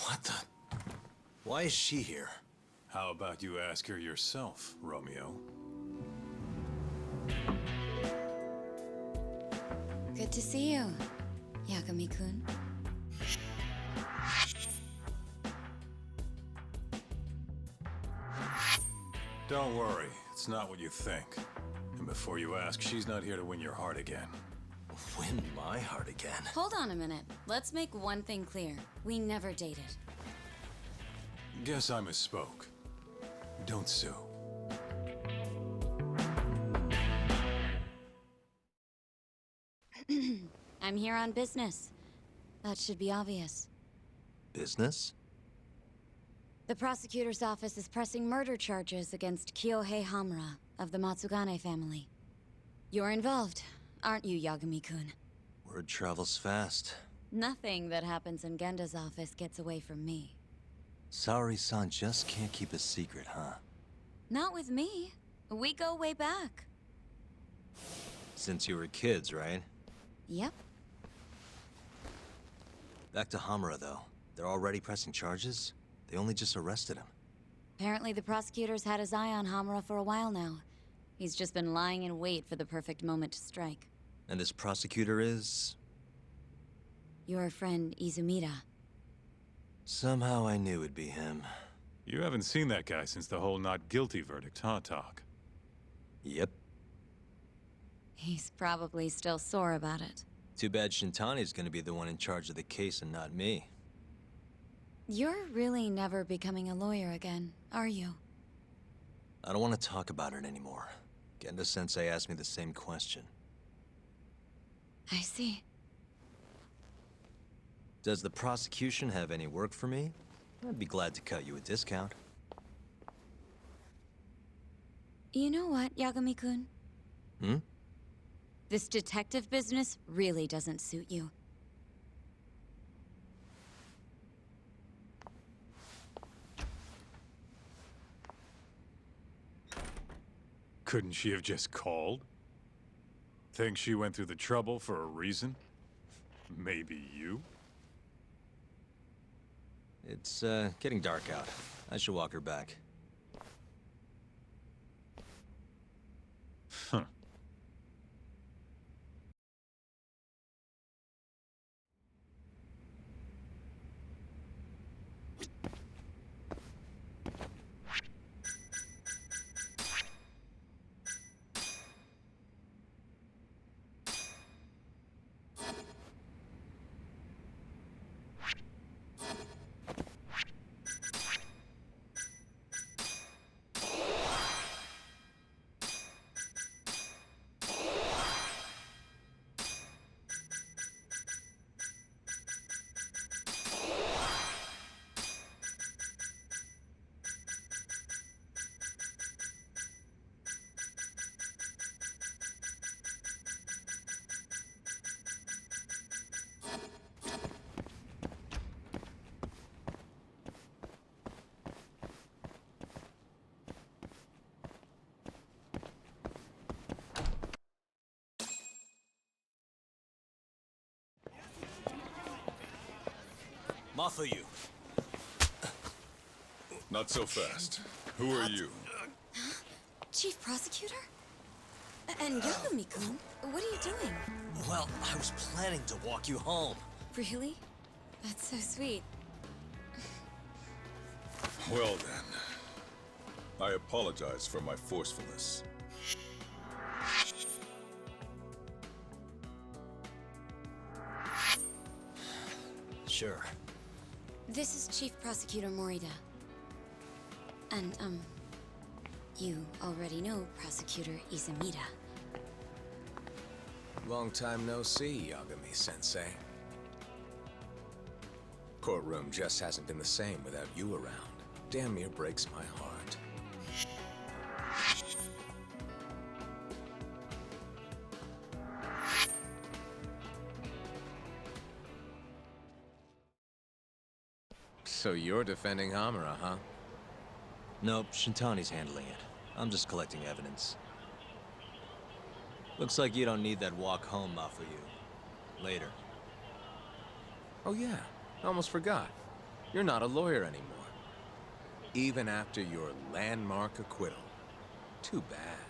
What the? Why is she here? How about you ask her yourself, Romeo? Good to see you, Yagami-kun. Don't worry, it's not what you think. And before you ask, she's not here to win your heart again. Win my heart again? Hold on a minute. Let's make one thing clear. We never dated. Guess I misspoke. Don't sue. I'm here on business. That should be obvious. Business? The prosecutor's office is pressing murder charges against Kyohei Hamura of the Matsugane family. You're involved, aren't you, Yagami-kun? Word travels fast. Nothing that happens in Genda's office gets away from me. Saori-san just can't keep a secret, huh? Not with me. We go way back. Since you were kids, right? Yep. Back to Hamura, though. They're already pressing charges? They only just arrested him. Apparently the prosecutor's had his eye on Hamura for a while now. He's just been lying in wait for the perfect moment to strike. And his prosecutor is? Your friend Izumida. Somehow I knew it'd be him. You haven't seen that guy since the whole not guilty verdict, huh, Talk? Yep. He's probably still sore about it. Too bad Shintani's gonna be the one in charge of the case and not me. You're really never becoming a lawyer again, are you? I don't want to talk about it anymore. Genda-sensei asked me the same question. I see. Does the prosecution have any work for me? I'd be glad to cut you a discount. You know what, Yagami-kun? Hmm? This detective business really doesn't suit you. Couldn't she have just called? Think she went through the trouble for a reason? Maybe you? It's, getting dark out. I should walk her back. Huh. Mafuyu. Not so fast. Who are you? Chief Prosecutor? And Yagami-kun, what are you doing? Well, I was planning to walk you home. Really? That's so sweet. Well then. I apologize for my forcefulness. Sure. This is Chief Prosecutor Morita. And, you already know Prosecutor Izumida. Long time no see, Yagami-sensei. Courtroom just hasn't been the same without you around. Damn near breaks my heart. So you're defending Hamura, huh? Nope, Shintani's handling it. I'm just collecting evidence. Looks like you don't need that walk home, Mafuyu. Later. Oh yeah, I almost forgot. You're not a lawyer anymore. Even after your landmark acquittal. Too bad.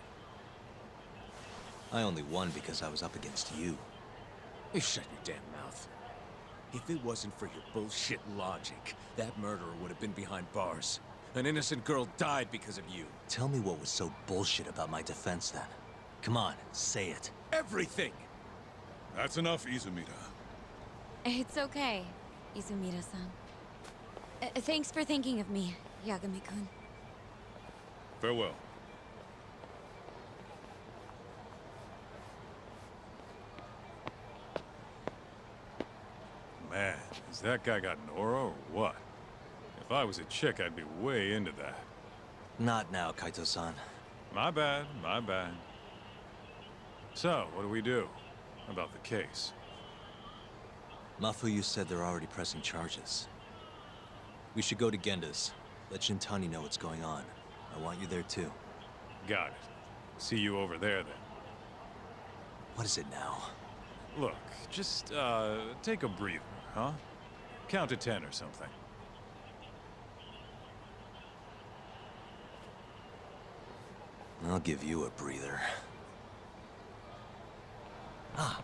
I only won because I was up against you. You shut your damn mouth. If it wasn't for your bullshit logic, that murderer would have been behind bars. An innocent girl died because of you. Tell me what was so bullshit about my defense then. Come on, say it. Everything! That's enough, Izumida. It's okay, Izumida-san. Thanks for thinking of me, Yagami-kun. Farewell. Man, has that guy got Nora or what? If I was a chick, I'd be way into that. Not now, Kaito-san. My bad, my bad. So, what do we do about the case? Mafuyu said they're already pressing charges. We should go to Genda's. Let Shintani know what's going on. I want you there too. Got it. See you over there then. What is it now? Look, just, take a breather, huh? Count to 10 or something. I'll give you a breather. Ah.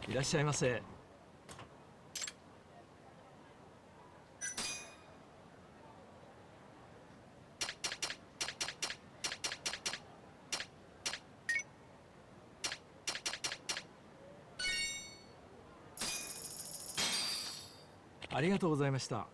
いらっしゃいませ。ありがとうございました。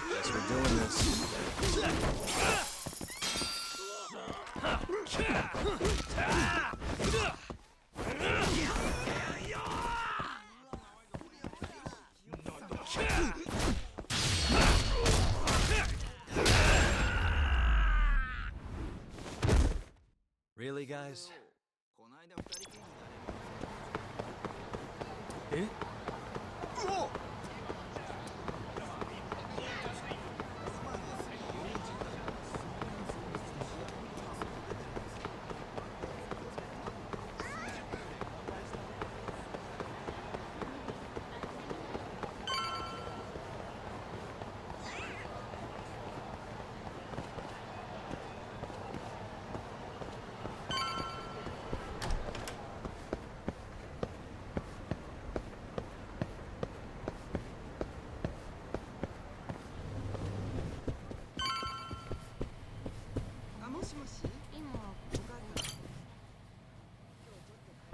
Guess we're doing this. Really, guys? Eh?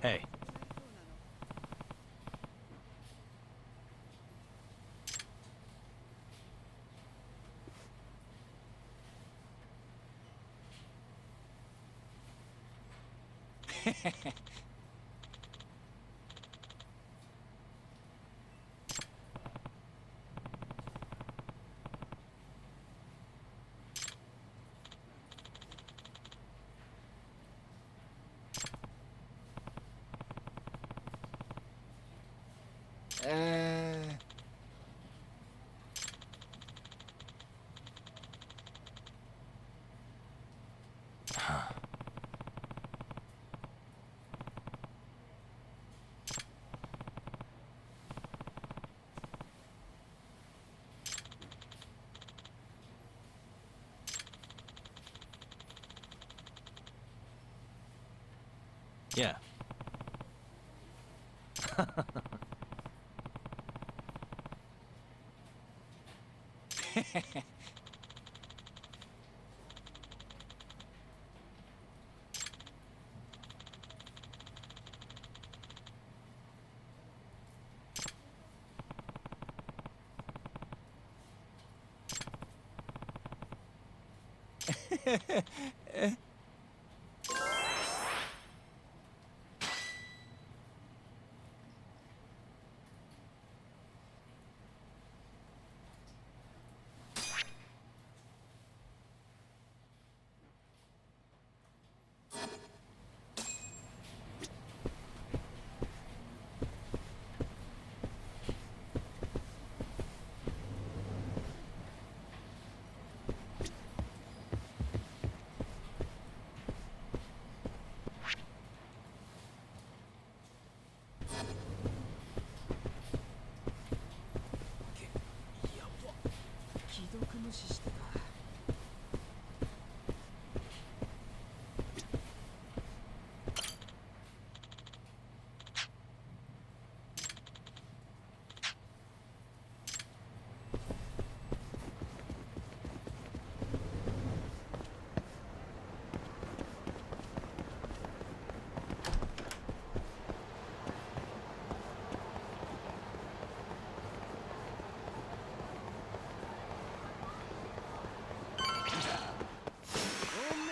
Hey. Yeah.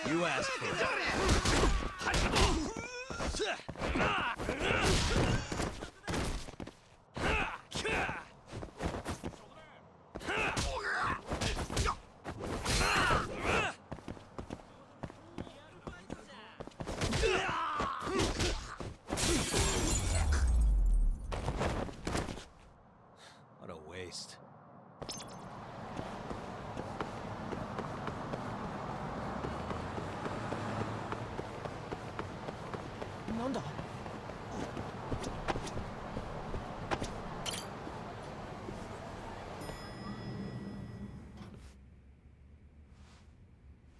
You asked for it. What a waste.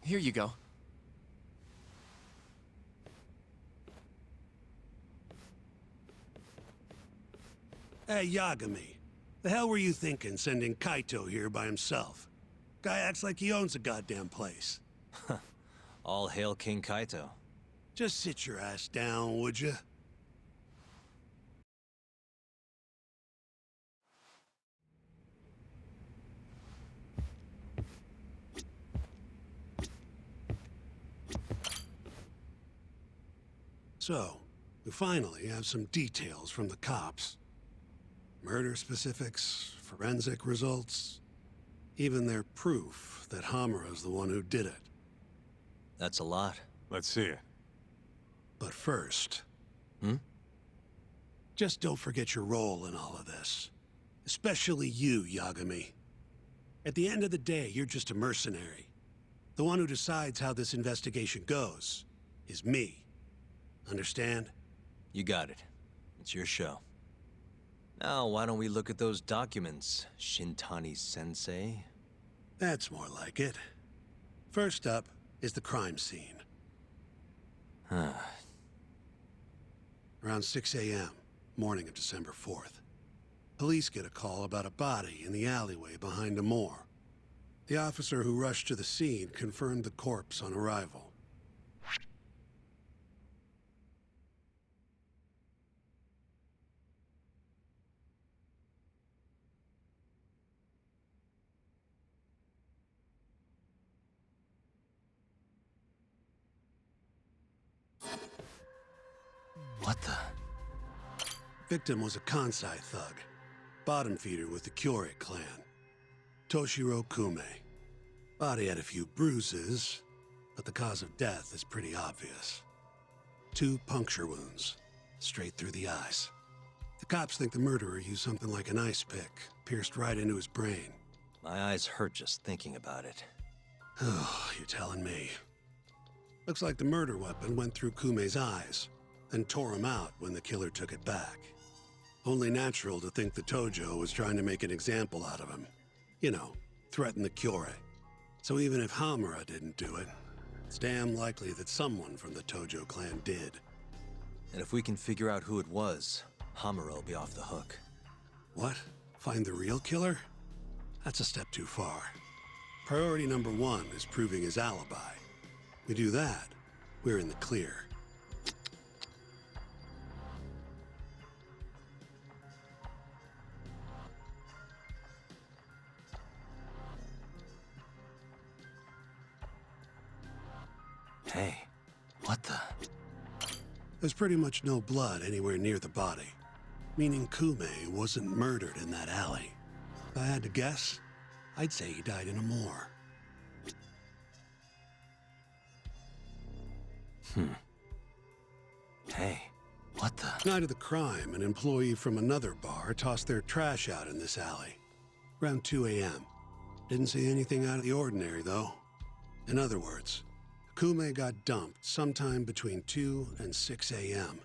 Here you go. Hey, Yagami. The hell were you thinking sending Kaito here by himself? Guy acts like he owns the goddamn place. All hail King Kaito. Just sit your ass down, would you? So, we finally have some details from the cops. Murder specifics, forensic results, even their proof that Hamura's the one who did it. That's a lot. Let's see it. But first... Just don't forget your role in all of this. Especially you, Yagami. At the end of the day, you're just a mercenary. The one who decides how this investigation goes is me. Understand? You got it. It's your show. Now, why don't we look at those documents, Shintani-sensei? That's more like it. First up is the crime scene. Around 6 a.m., morning of December 4th. Police get a call about a body in the alleyway behind a moor. The officer who rushed to the scene confirmed the corpse on arrival. What the? Victim was a Kansai thug, bottom feeder with the Kyorei clan. Toshiro Kume. Body had a few bruises, but the cause of death is pretty obvious. 2 puncture wounds, straight through the eyes. The cops think the murderer used something like an ice pick, pierced right into his brain. My eyes hurt just thinking about it. Oh, you're telling me. Looks like the murder weapon went through Kume's eyes, then tore him out when the killer took it back. Only natural to think the Tojo was trying to make an example out of him. You know, threaten the Kyorei. So even if Hamura didn't do it, it's damn likely that someone from the Tojo clan did. And if we can figure out who it was, Hamura will be off the hook. What? Find the real killer? That's a step too far. Priority number 1 is proving his alibi. We do that, we're in the clear. Hey, what the? There's pretty much no blood anywhere near the body, meaning Kume wasn't murdered in that alley. If I had to guess, I'd say he died in a moor. Hey, what the? Night of the crime, an employee from another bar tossed their trash out in this alley. Around 2 a.m. Didn't see anything out of the ordinary, though. In other words, Kume got dumped sometime between 2 and 6 a.m.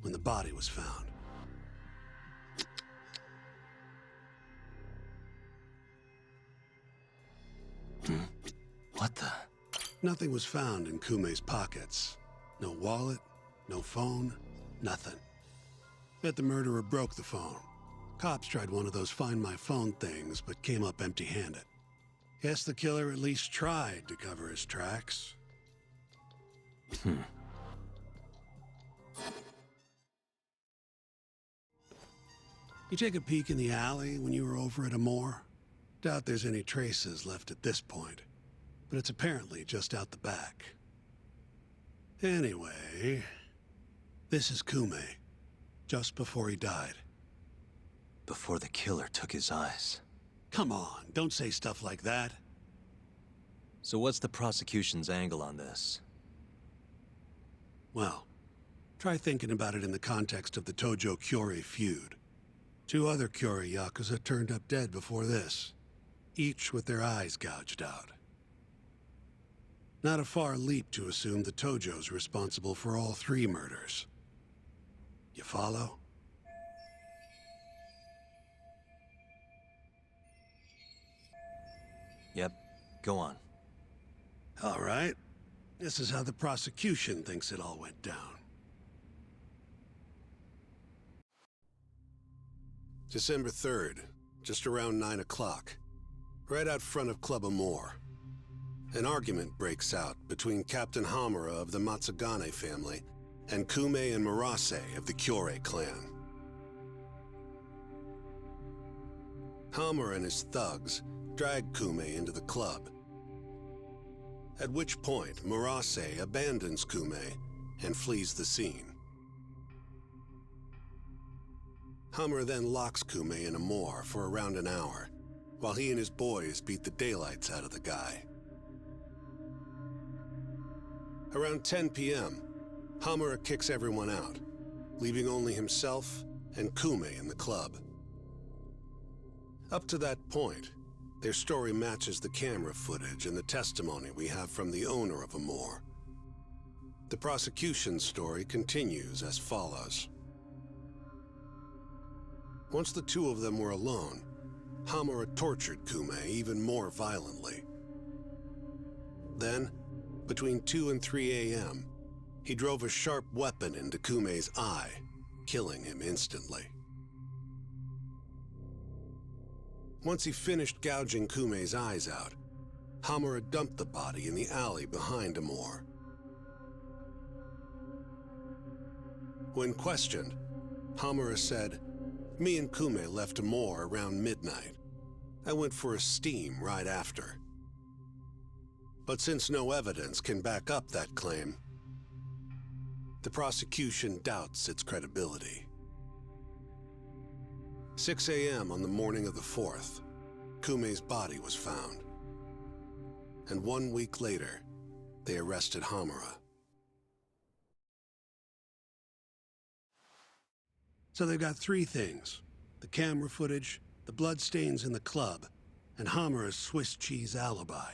when the body was found. What the? Nothing was found in Kume's pockets. No wallet, no phone, nothing. Bet the murderer broke the phone. Cops tried one of those Find My Phone things, but came up empty-handed. Guess the killer at least tried to cover his tracks. You take a peek in the alley when you were over at Amore? Doubt there's any traces left at this point, but it's apparently just out the back. Anyway, this is Kume, just before he died. Before the killer took his eyes. Come on, don't say stuff like that. So what's the prosecution's angle on this? Well, try thinking about it in the context of the Tojo-Kyorei feud. 2 other Kyorei Yakuza turned up dead before this, each with their eyes gouged out. Not a far leap to assume the Tojo's responsible for all 3 murders. You follow? Yep, go on. All right. This is how the prosecution thinks it all went down. December 3rd, just around 9 o'clock. Right out front of Club Amore. An argument breaks out between Captain Hamura of the Matsugane family and Kume and Murase of the Kyorei clan. Hamura and his thugs drag Kume into the club. At which point, Murase abandons Kume and flees the scene. Hamura then locks Kume in a moor for around an hour, while he and his boys beat the daylights out of the guy. Around 10 p.m., Hamura kicks everyone out, leaving only himself and Kume in the club. Up to that point, their story matches the camera footage and the testimony we have from the owner of Amor. The prosecution's story continues as follows. Once the two of them were alone, Hamura tortured Kume even more violently. Then, between 2 and 3 a.m., he drove a sharp weapon into Kume's eye, killing him instantly. Once he finished gouging Kume's eyes out, Hamura dumped the body in the alley behind Amor. When questioned, Hamura said, "Me and Kume left Amor around midnight. I went for a steam right after." But since no evidence can back up that claim, the prosecution doubts its credibility. 6 a.m. on the morning of the 4th, Kume's body was found. And 1 week later, they arrested Hamura. So they've got three things: the camera footage, the bloodstains in the club, and Hamura's Swiss cheese alibi.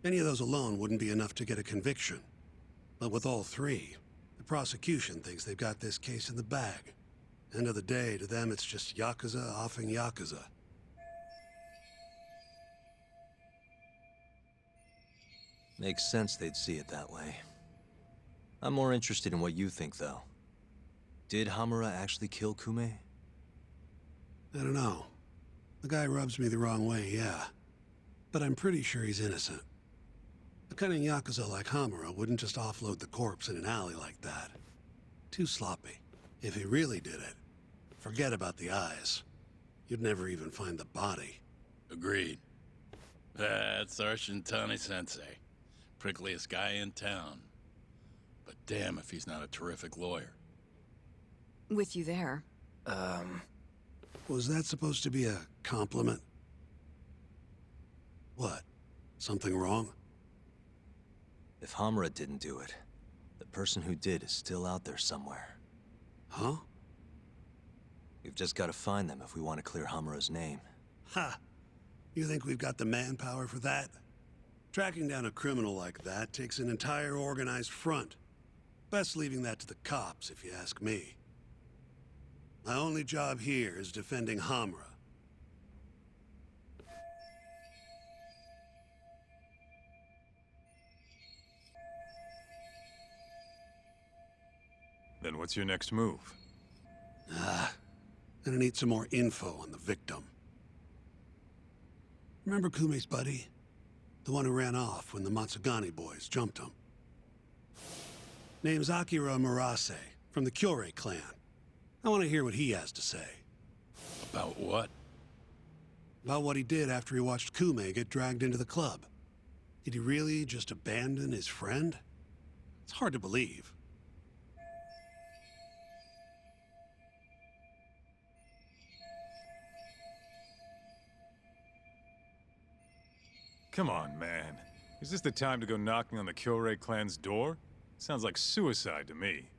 Any of those alone wouldn't be enough to get a conviction. But with all three, the prosecution thinks they've got this case in the bag. End of the day, to them it's just Yakuza offing Yakuza. Makes sense they'd see it that way. I'm more interested in what you think, though. Did Hamura actually kill Kume? I don't know. The guy rubs me the wrong way, yeah. But I'm pretty sure he's innocent. A cunning Yakuza like Hamura wouldn't just offload the corpse in an alley like that. Too sloppy. If he really did it, forget about the eyes. You'd never even find the body. Agreed. That's our Shintani-sensei. Prickliest guy in town. But damn if he's not a terrific lawyer. With you there. Was that supposed to be a compliment? What? Something wrong? If Hamura didn't do it, the person who did is still out there somewhere. Huh? We've just got to find them if we want to clear Hamura's name. Ha! You think we've got the manpower for that? Tracking down a criminal like that takes an entire organized front. Best leaving that to the cops, if you ask me. My only job here is defending Hamura. Then what's your next move? Gonna need some more info on the victim. Remember Kume's buddy? The one who ran off when the Matsugani boys jumped him. Name's Akira Murase, from the Kyorei clan. I want to hear what he has to say. About what? About what he did after he watched Kume get dragged into the club. Did he really just abandon his friend? It's hard to believe. Come on, man. Is this the time to go knocking on the Kyorei clan's door? Sounds like suicide to me.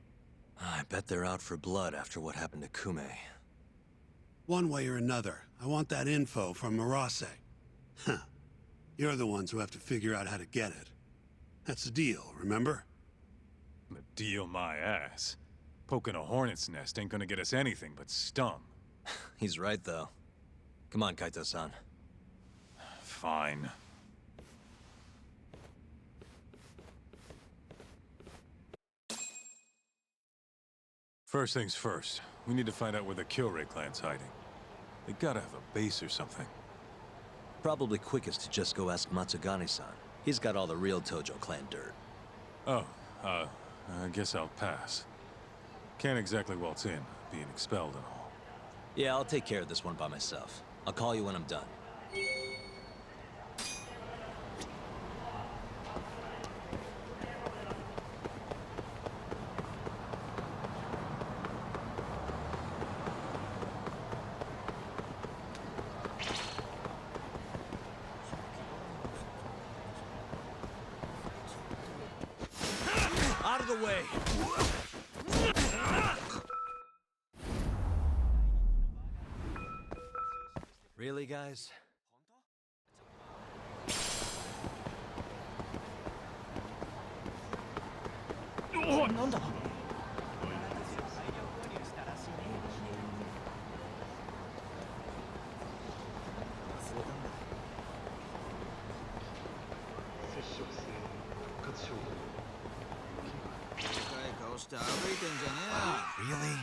I bet they're out for blood after what happened to Kume. One way or another, I want that info from Murase. Huh. You're the ones who have to figure out how to get it. That's the deal, remember? The deal my ass. Poking a hornet's nest ain't gonna get us anything but stung. He's right, though. Come on, Kaito-san. Fine. First things first, we need to find out where the Kyorei clan's hiding. They gotta have a base or something. Probably quickest to just go ask Matsugani-san. He's got all the real Tojo clan dirt. Oh, I guess I'll pass. Can't exactly waltz in, being expelled and all. Yeah, I'll take care of this one by myself. I'll call you when I'm done. the way! Really, guys? Oh, なんだ Really?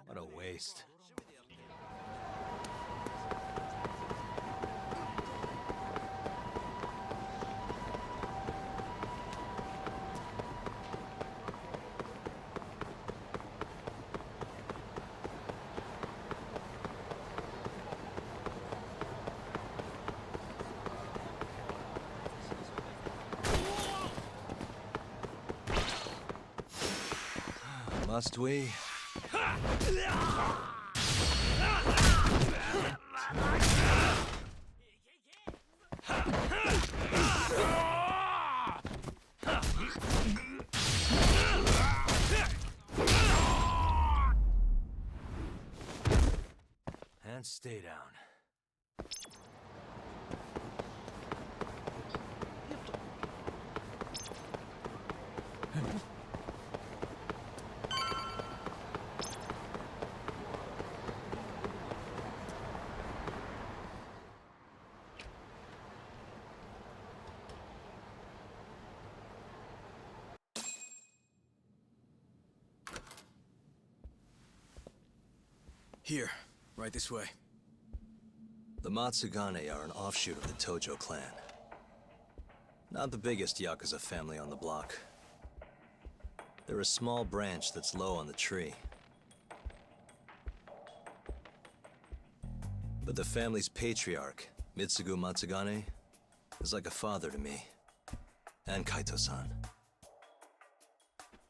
What a waste. Must we? And stay down. Here, right this way. The Matsugane are an offshoot of the Tojo clan. Not the biggest Yakuza family on the block. They're a small branch that's low on the tree. But the family's patriarch, Mitsugu Matsugane, is like a father to me. And Kaito-san.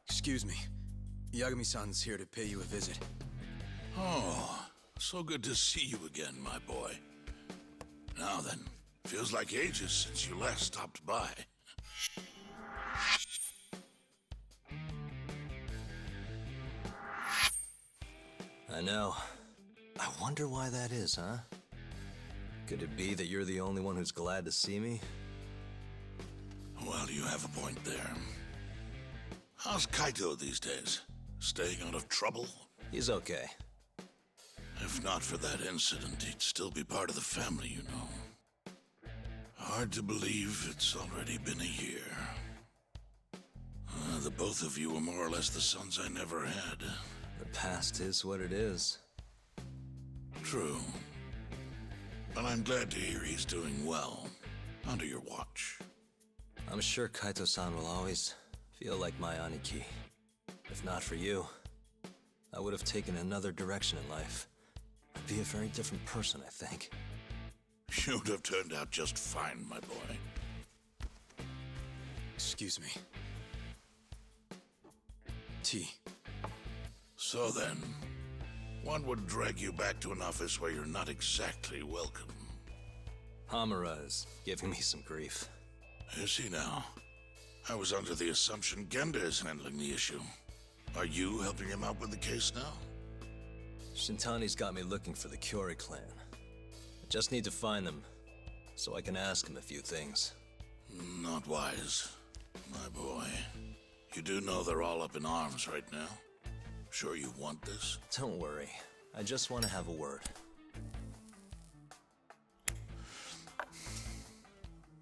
Excuse me. Yagami-san's here to pay you a visit. Oh, so good to see you again, my boy. Now then, feels like ages since you last stopped by. I know. I wonder why that is, huh? Could it be that you're the only one who's glad to see me? Well, you have a point there. How's Kaito these days? Staying out of trouble? He's okay. If not for that incident, he'd still be part of the family, you know. Hard to believe it's already been a year. The both of you were more or less the sons I never had. The past is what it is. True. But I'm glad to hear he's doing well, under your watch. I'm sure Kaito-san will always feel like my Aniki. If not for you, I would have taken another direction in life. I'd be a very different person, I think. You'd have turned out just fine, my boy. Excuse me. Tea. So then, what would drag you back to an office where you're not exactly welcome? Hamura is giving me some grief. Is he now? I was under the assumption Genda is handling the issue. Are you helping him out with the case now? Shintani's got me looking for the Kyori clan. I just need to find them, so I can ask him a few things. Not wise, my boy. You do know they're all up in arms right now? Sure you want this? Don't worry. I just want to have a word.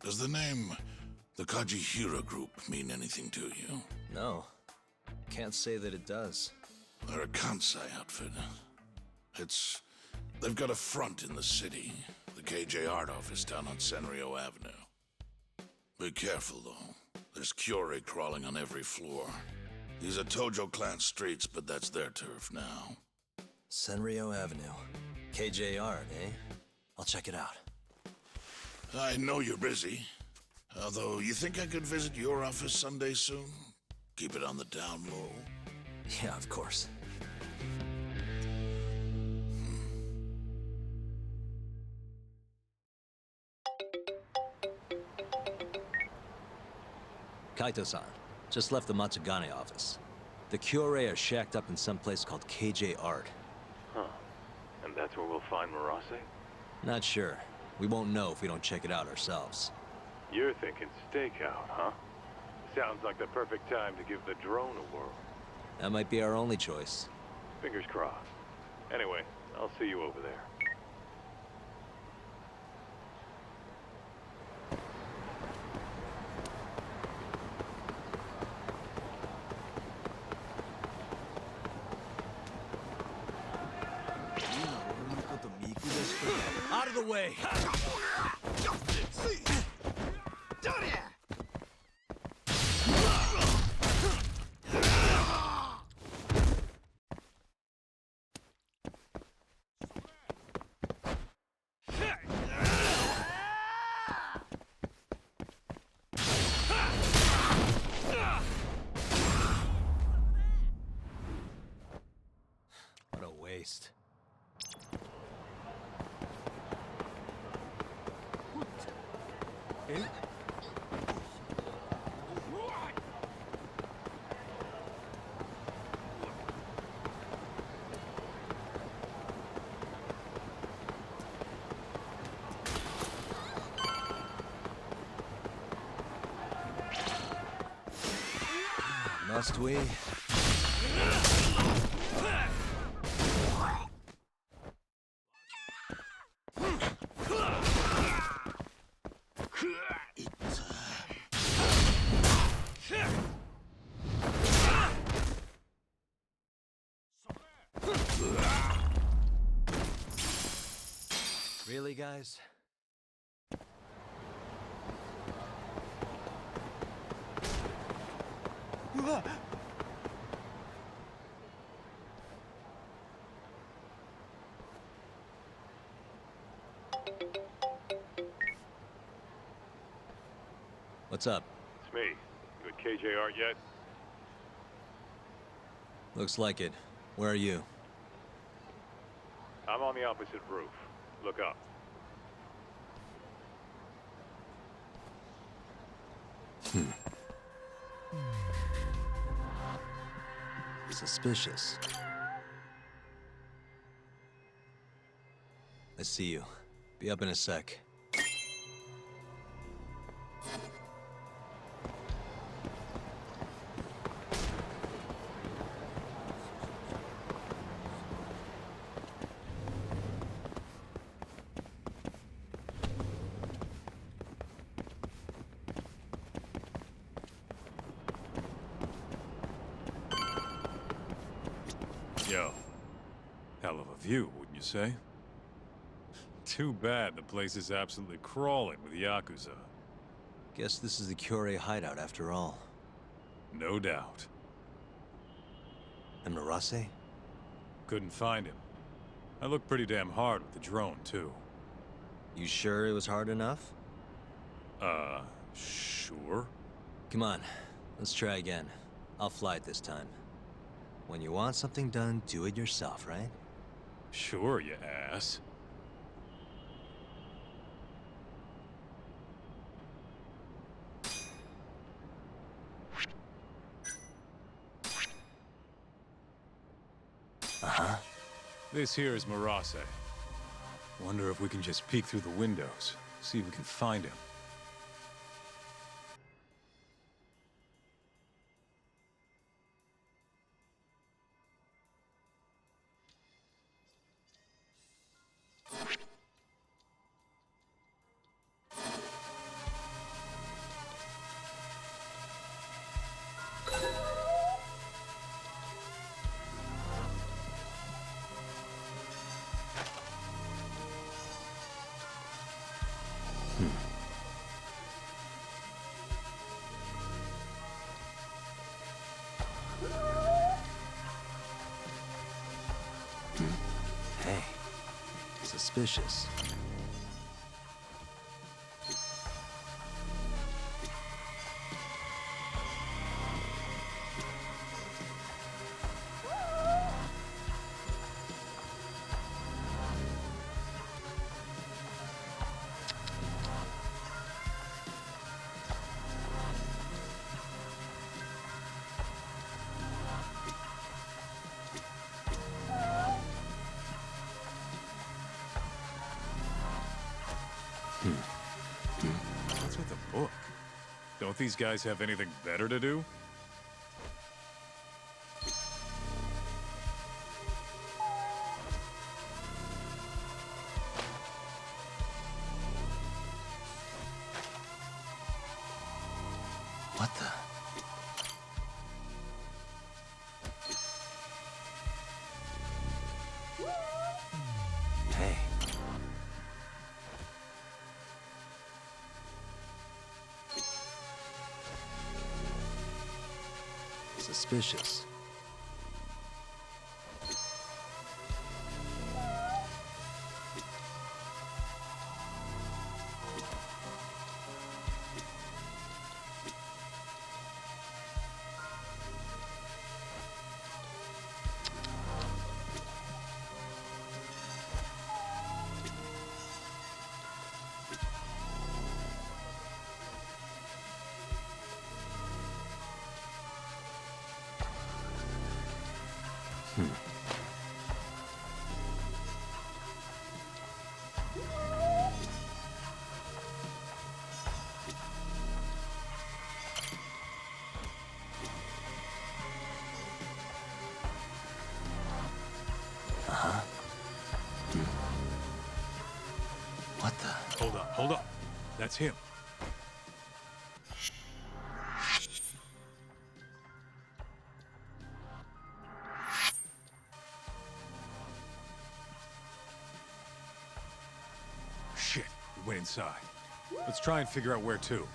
Does the name the Kajihira Group mean anything to you? No. Can't say that it does. They're a Kansai outfit. They've got a front in the city, the KJ Art office down on Senryo Avenue. Be careful, though. There's Kyori crawling on every floor. These are Tojo clan streets, but that's their turf now. Senryo Avenue. KJ Art, eh? I'll check it out. I know you're busy. Although, you think I could visit your office someday soon? Keep it on the down low. Yeah, of course. Kaito-san, just left the Matsugane office. The Kyorei are shacked up in some place called KJ Art. Huh. And that's where we'll find Murase? Not sure. We won't know if we don't check it out ourselves. You're thinking stakeout, huh? Sounds like the perfect time to give the drone a whirl. That might be our only choice. Fingers crossed. Anyway, I'll see you over there. Out of the way! What a waste. Must we? Really, guys? What's up? It's me. You at KJ Art yet? Looks like it. Where are you? I'm on the opposite roof. Look up. Suspicious. I see you. Be up in a sec. Yo. Hell of a view, wouldn't you say? Too bad the place is absolutely crawling with Yakuza. Guess this is the Kyorei hideout after all. No doubt. And Murase? Couldn't find him. I looked pretty damn hard with the drone, too. You sure it was hard enough? Sure. Come on, let's try again. I'll fly it this time. When you want something done, do it yourself, right? Sure, you ass. Uh-huh. This here is Murase. Wonder if we can just peek through the windows, see if we can find him. Suspicious. What's with the book? Don't these guys have anything better to do? What the? Hey. Suspicious. Uh-huh. What the? Hold up. That's him. Shit, we went inside. Let's try and figure out where to.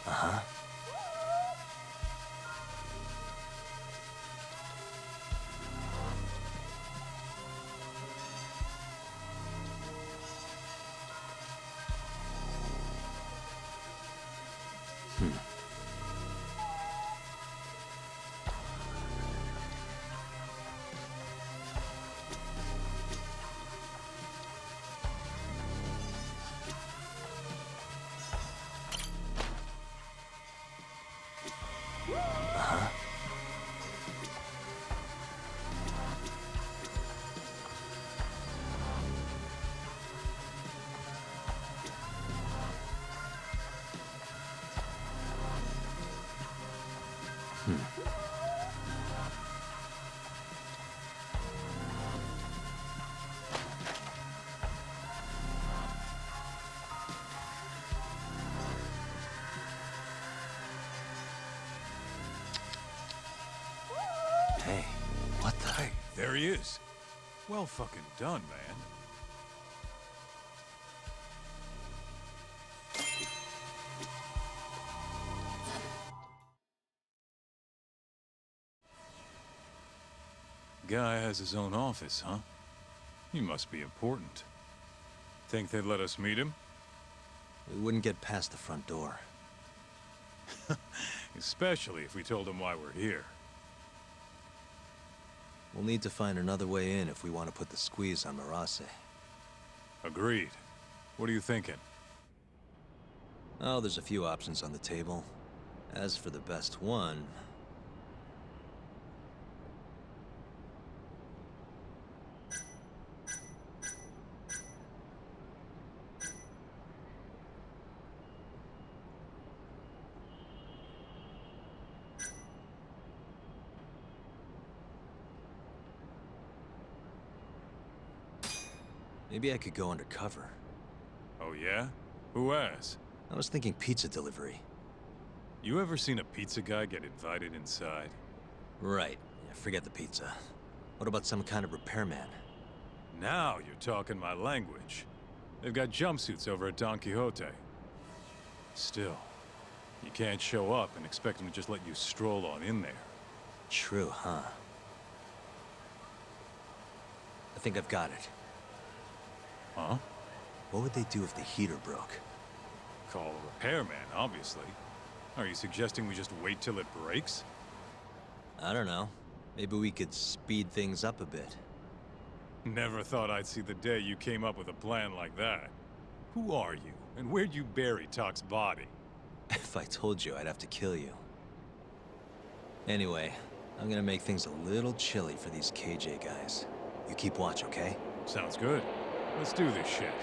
Uh-huh. Uh-huh. Hey, what the? Hey, there he is. Well fucking done, man. Guy has his own office, huh? He must be important. Think they'd let us meet him? We wouldn't get past the front door. Especially if we told him why we're here. We'll need to find another way in if we want to put the squeeze on Marase. Agreed. What are you thinking? Oh, there's a few options on the table. As for the best one... Maybe I could go undercover. Oh yeah? Who has? I was thinking pizza delivery. You ever seen a pizza guy get invited inside? Right. Yeah, forget the pizza. What about some kind of repairman? Now you're talking my language. They've got jumpsuits over at Don Quixote. Still, you can't show up and expect them to just let you stroll on in there. True, huh? I think I've got it. Huh? What would they do if the heater broke? Call a repairman, obviously. Are you suggesting we just wait till it breaks? I don't know. Maybe we could speed things up a bit. Never thought I'd see the day you came up with a plan like that. Who are you, and where'd you bury Tok's body? If I told you, I'd have to kill you. Anyway, I'm gonna make things a little chilly for these KJ guys. You keep watch, okay? Sounds good. Let's do this shit.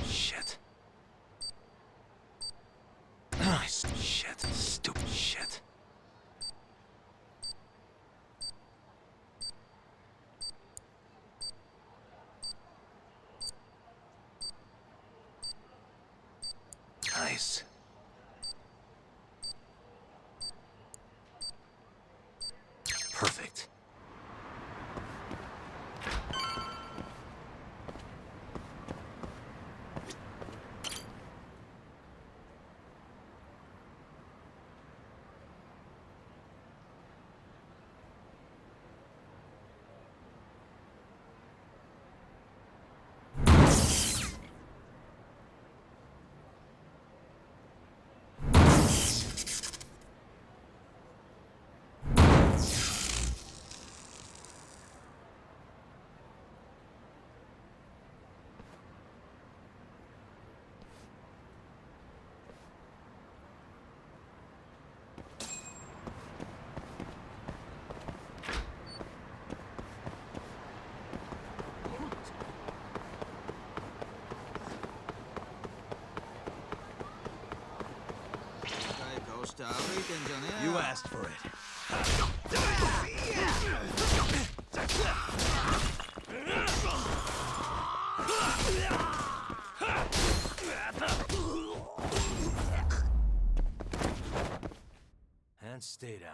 Shit. Shit. Stupid shit. Nice. Perfect. You asked for it. And stay down.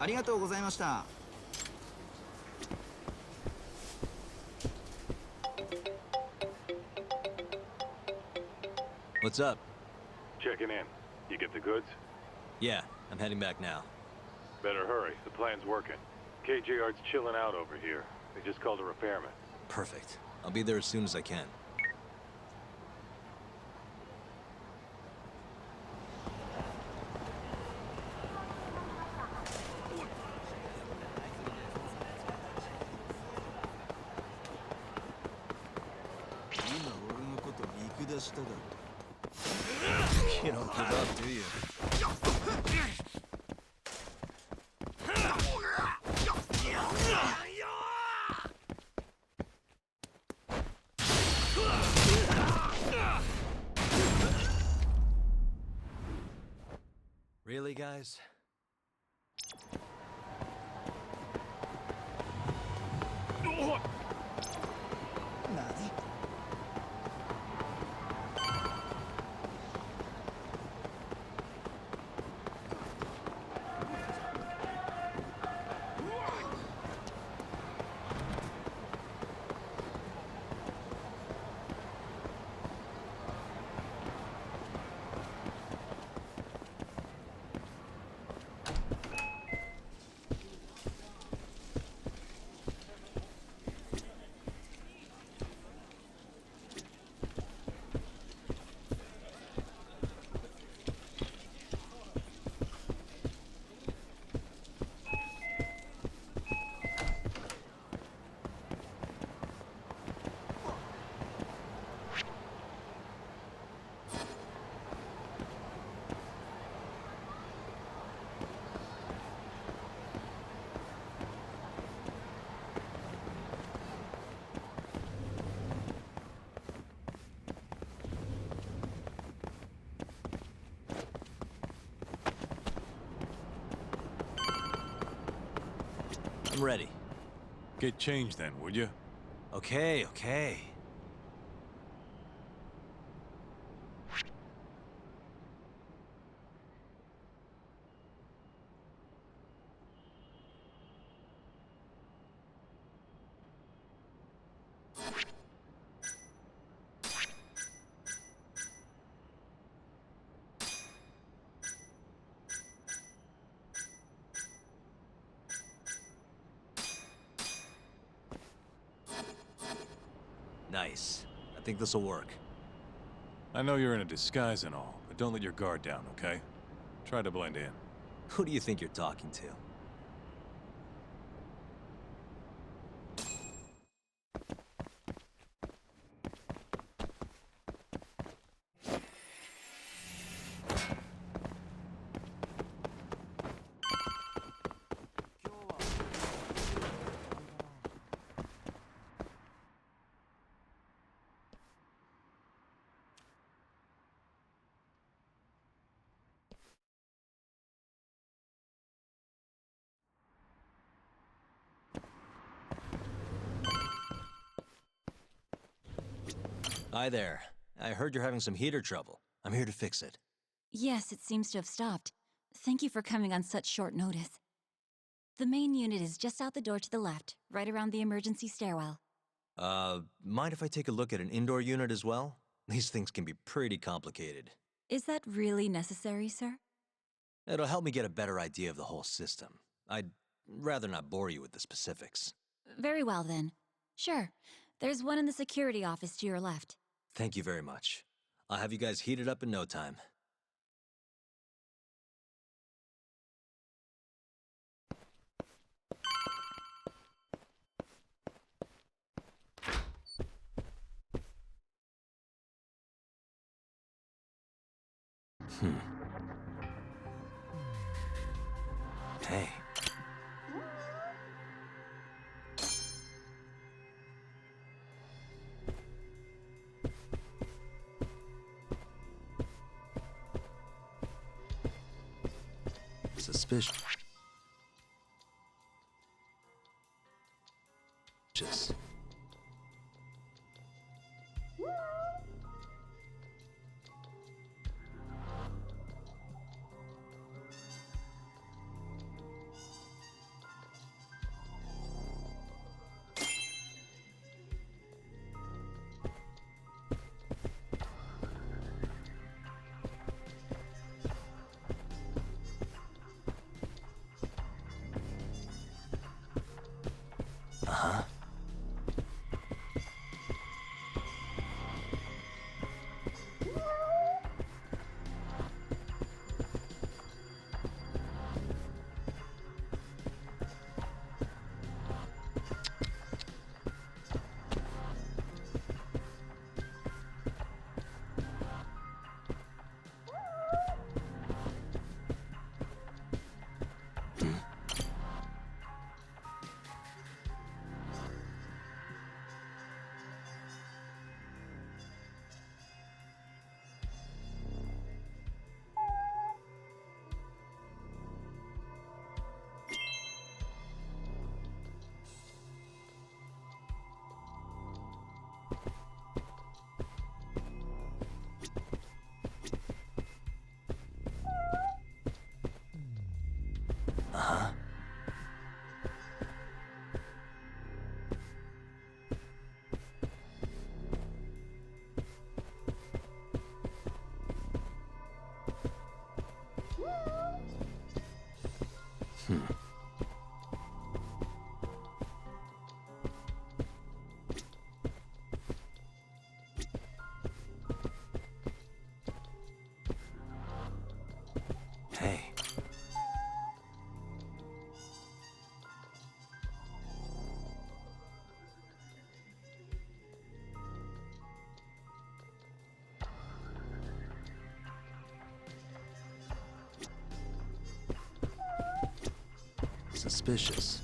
りがとうございました。What's up? Checking in. You get the goods? Yeah, I'm heading back now. Better hurry. The plan's working. KJR's chilling out over here. They just called a repairman. Perfect. I'll be there as soon as I can. You don't give up, do you? Really, guys? I'm ready. Get changed then, would you? Okay, okay. Nice. I think this'll work. I know you're in a disguise and all, but don't let your guard down, okay? Try to blend in. Who do you think you're talking to? Hi there. I heard you're having some heater trouble. I'm here to fix it. Yes, it seems to have stopped. Thank you for coming on such short notice. The main unit is just out the door to the left, right around the emergency stairwell. Mind if I take a look at an indoor unit as well? These things can be pretty complicated. Is that really necessary, sir? It'll help me get a better idea of the whole system. I'd rather not bore you with the specifics. Very well, then. Sure. There's one in the security office to your left. Thank you very much. I'll have you guys heated up in no time. Hey. Suspicious. Hey. Suspicious.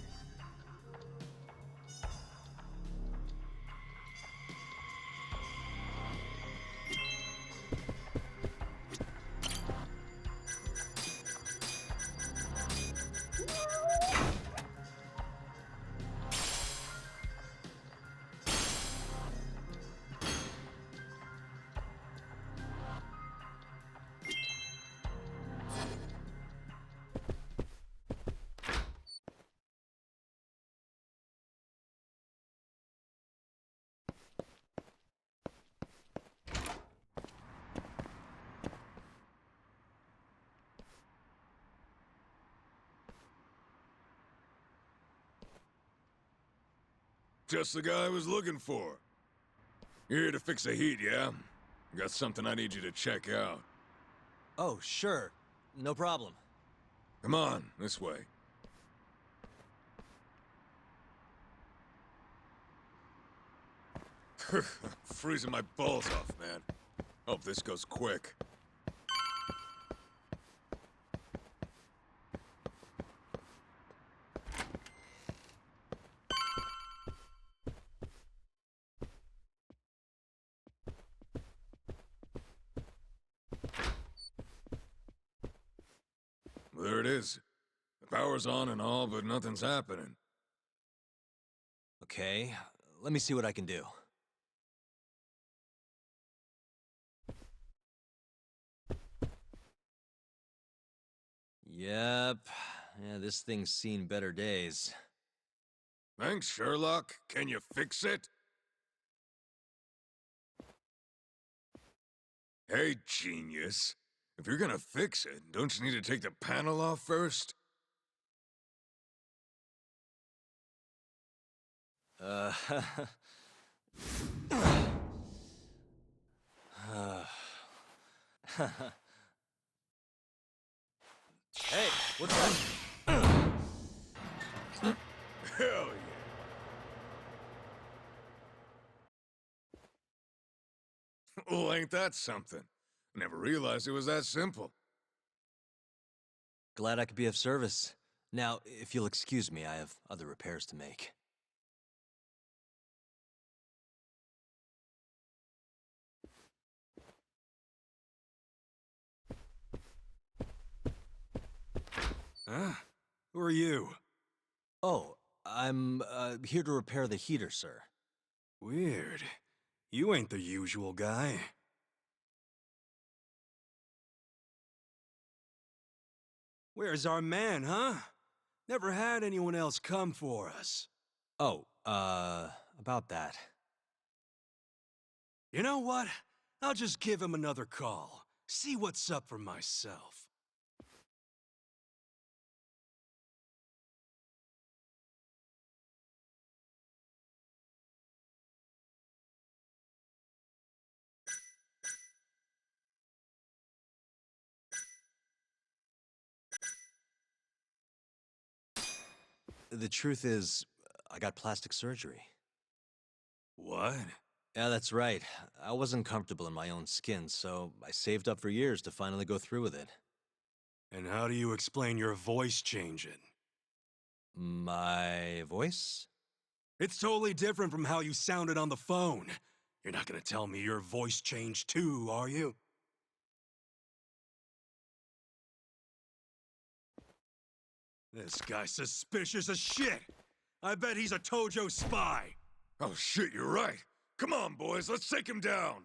Just the guy I was looking for. You're here to fix the heat, yeah? Got something I need you to check out. Oh, sure. No problem. Come on, this way. Freezing my balls off, man. Hope this goes quick. There it is. The power's on and all, but nothing's happening. Okay, let me see what I can do. Yep. Yeah, this thing's seen better days. Thanks, Sherlock. Can you fix it? Hey, genius. If you're gonna fix it, don't you need to take the panel off first? Hey, what's that? Hell yeah. Well, ain't that something? Never realized it was that simple. Glad I could be of service. Now, if you'll excuse me, I have other repairs to make. Huh? Who are you? Oh, I'm here to repair the heater, sir. Weird. You ain't the usual guy. Where's our man, huh? Never had anyone else come for us. Oh, about that. You know what? I'll just give him another call. See what's up for myself. The truth is, I got plastic surgery. What? Yeah, that's right. I wasn't comfortable in my own skin, so I saved up for years to finally go through with it. And how do you explain your voice changing? My voice? It's totally different from how you sounded on the phone. You're not gonna tell me your voice changed too, are you? This guy's suspicious as shit! I bet he's a Tojo spy! Oh shit, you're right. Come on, boys, let's take him down.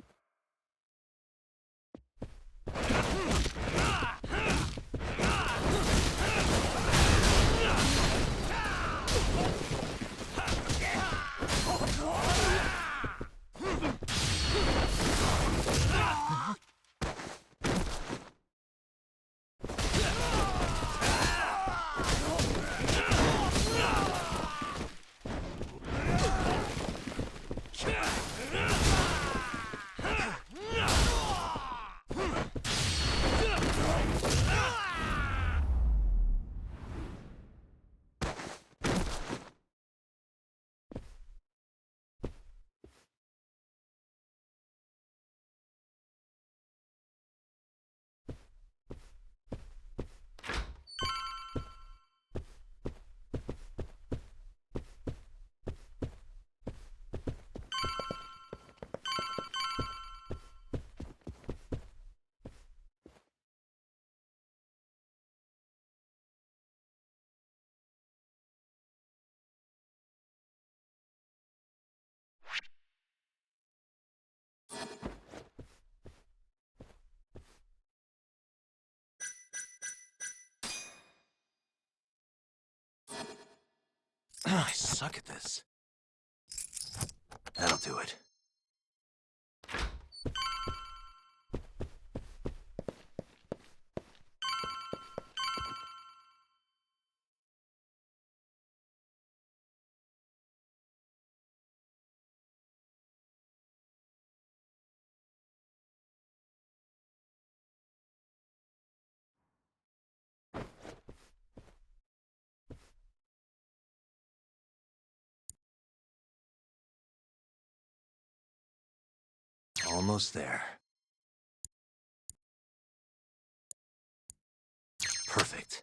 I suck at this. That'll do it. Almost there. Perfect.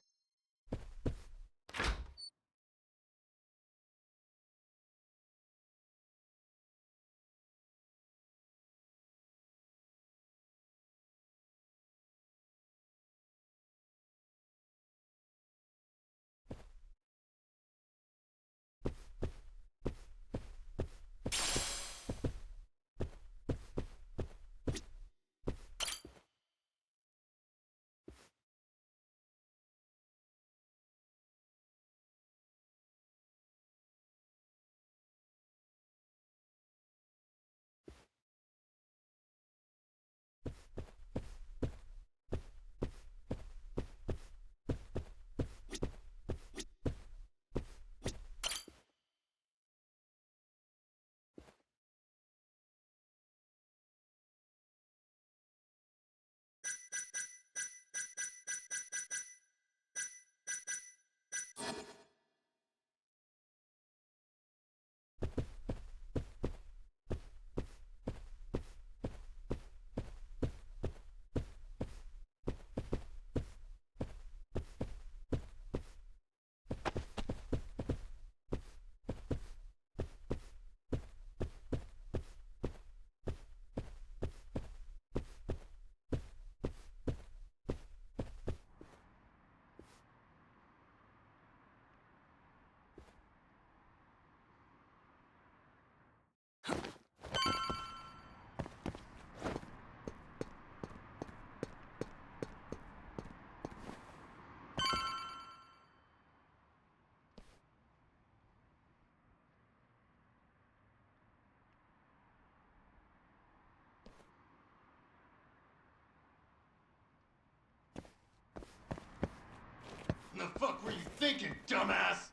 The fuck were you thinking, dumbass?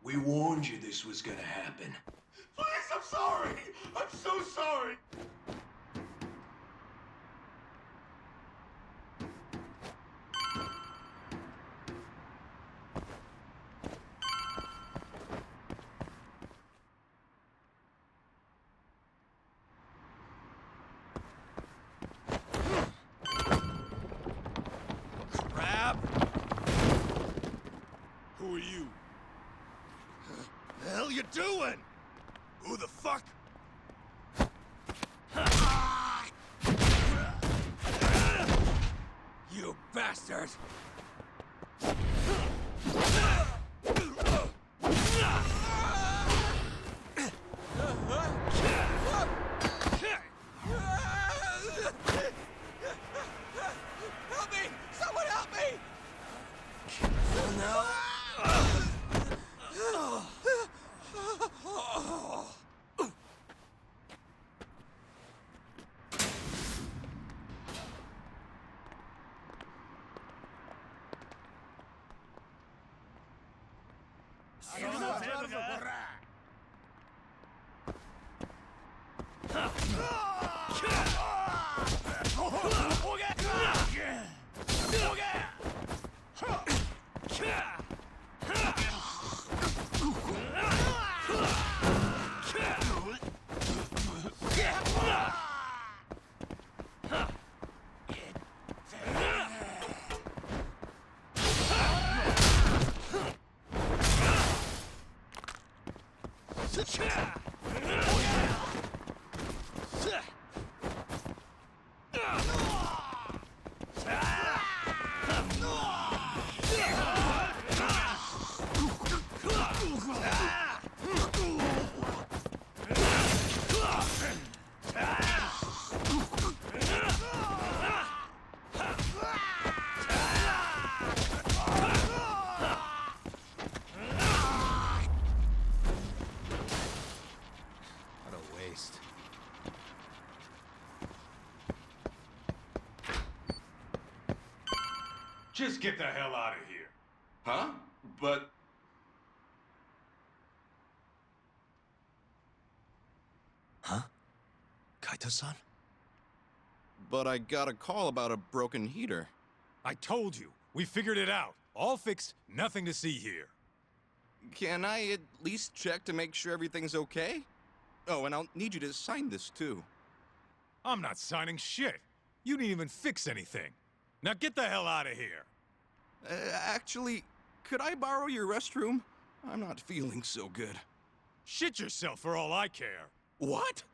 We warned you this was gonna happen. Please, I'm sorry! I'm so sorry! Who are you? The hell you doing? Who the fuck? You bastard! Help me! Someone help me! Just get the hell out of here. Huh? But... Huh? Kaito-san? But I got a call about a broken heater. I told you. We figured it out. All fixed, nothing to see here. Can I at least check to make sure everything's okay? Oh, and I'll need you to sign this, too. I'm not signing shit. You didn't even fix anything. Now get the hell out of here. Actually, could I borrow your restroom? I'm not feeling so good. Shit yourself for all I care. What?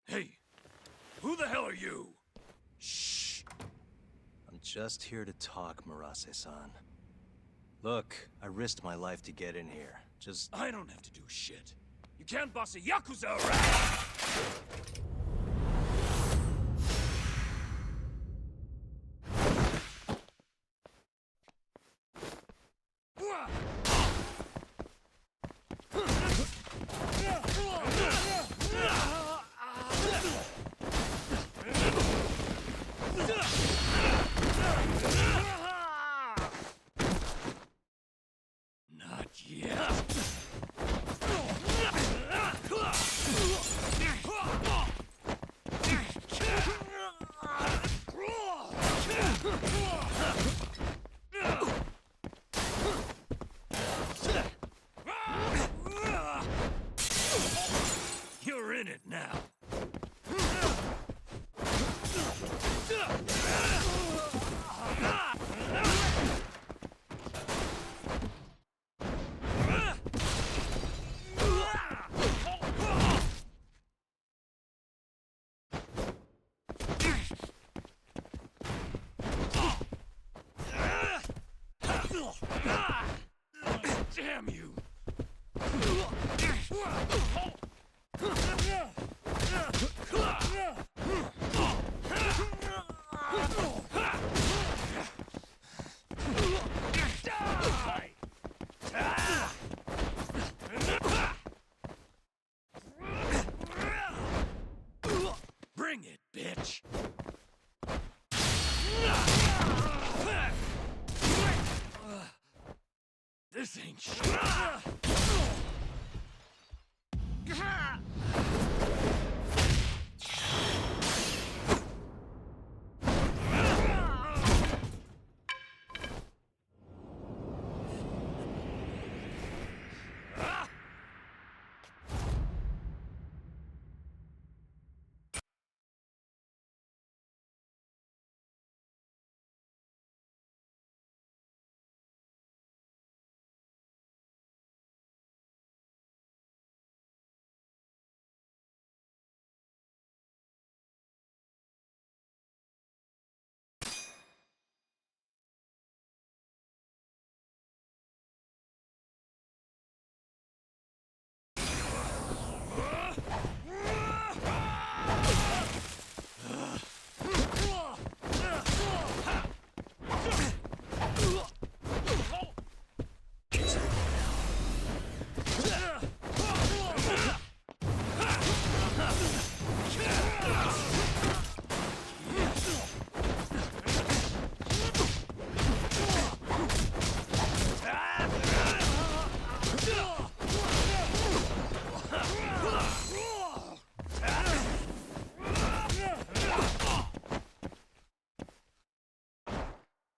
Hey, who the hell are you? Shh. I'm just here to talk, Murase-san. Look, I risked my life to get in here. Just... I don't have to do shit. You can't boss a Yakuza around! Not yet. You're in it now. Damn you! Bring it, bitch! This ain't shit!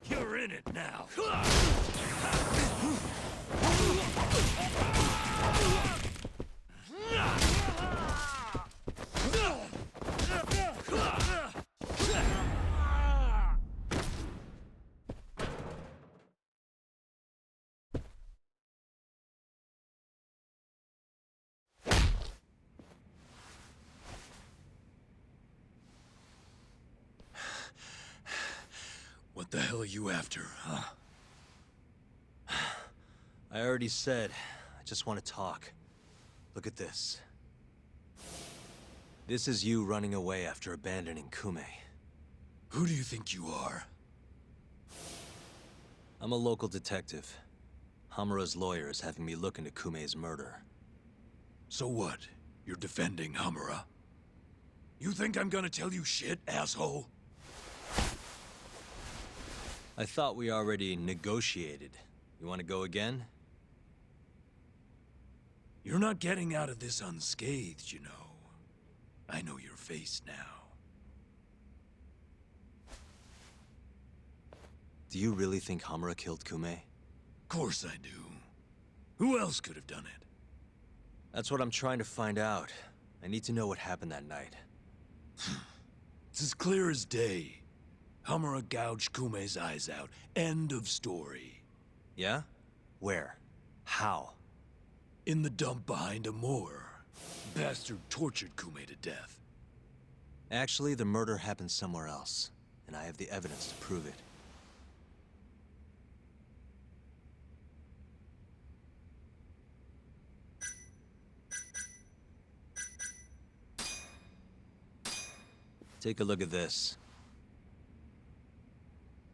You're in it now. What the hell are you after, huh? I already said, I just want to talk. Look at this. This is you running away after abandoning Kume. Who do you think you are? I'm a local detective. Hamura's lawyer is having me look into Kumei's murder. So what? You're defending Hamura? You think I'm gonna tell you shit, asshole? I thought we already negotiated. You want to go again? You're not getting out of this unscathed, you know. I know your face now. Do you really think Hamura killed Kumei? Course I do. Who else could have done it? That's what I'm trying to find out. I need to know what happened that night. It's as clear as day. Hamura gouged Kumei's eyes out. End of story. Yeah? Where? How? In the dump behind a moor. Bastard tortured Kumei to death. Actually, the murder happened somewhere else, and I have the evidence to prove it. Take a look at this.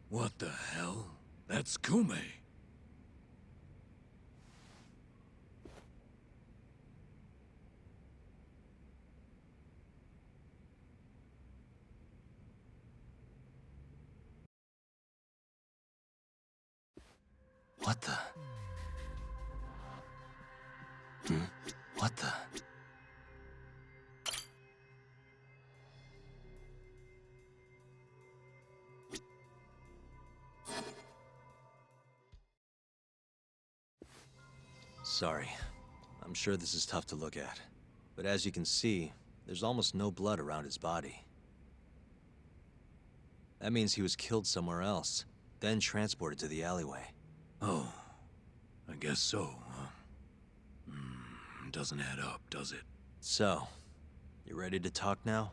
What the hell? That's Kumei. What the? What the? Sorry. I'm sure this is tough to look at. But as you can see, there's almost no blood around his body. That means he was killed somewhere else, then transported to the alleyway. Oh, I guess so, huh? Doesn't add up, does it? So, you ready to talk now?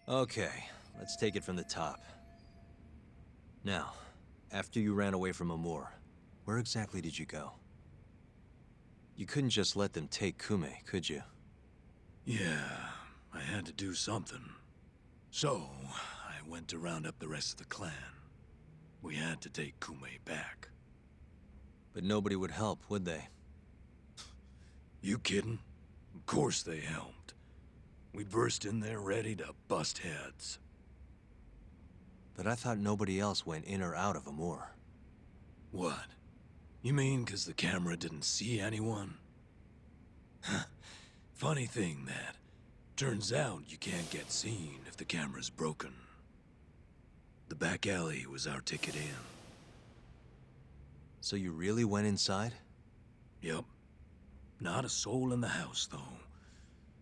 Okay, let's take it from the top. Now, after you ran away from Amur, where exactly did you go? You couldn't just let them take Kumei, could you? Yeah, I had to do something. So, I went to round up the rest of the clan. We had to take Kumei back. But nobody would help, would they? You kidding? Of course they helped. We burst in there ready to bust heads. But I thought nobody else went in or out of Amur. What? You mean 'cause the camera didn't see anyone? Funny thing, that. Turns out you can't get seen if the camera's broken. The back alley was our ticket in. So you really went inside? Yep. Not a soul in the house, though.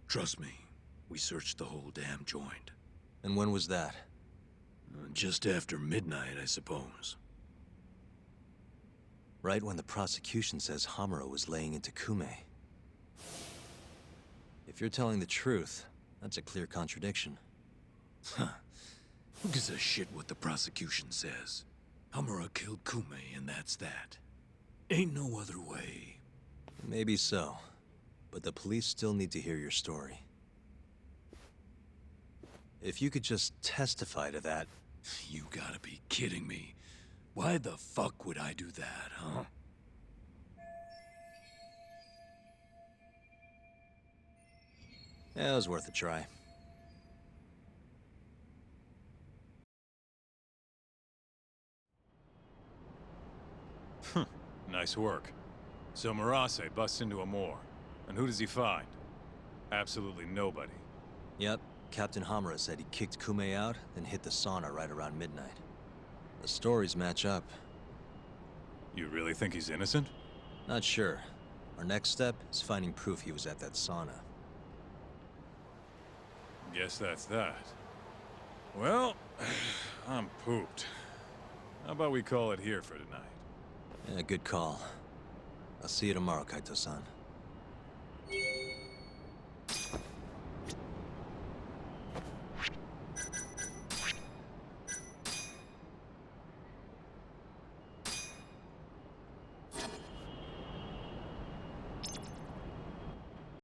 Trust me, we searched the whole damn joint. And when was that? Just after midnight, I suppose. Right when the prosecution says Hamura was laying into Kumei. If you're telling the truth, that's a clear contradiction. Huh. Who gives a shit what the prosecution says? Hamura killed Kumei, and that's that. Ain't no other way. Maybe so, but the police still need to hear your story. If you could just testify to that... You gotta be kidding me. Why the fuck would I do that, huh? Yeah, it was worth a try. Nice work. So Murase busts into Amur. And who does he find? Absolutely nobody. Yep, Captain Hamura said he kicked Kumei out, then hit the sauna right around midnight. The stories match up. You really think he's innocent? Not sure. Our next step is finding proof he was at that sauna. Guess that's that. Well, I'm pooped. How about we call it here for tonight? Yeah, good call. I'll see you tomorrow, Kaito-san.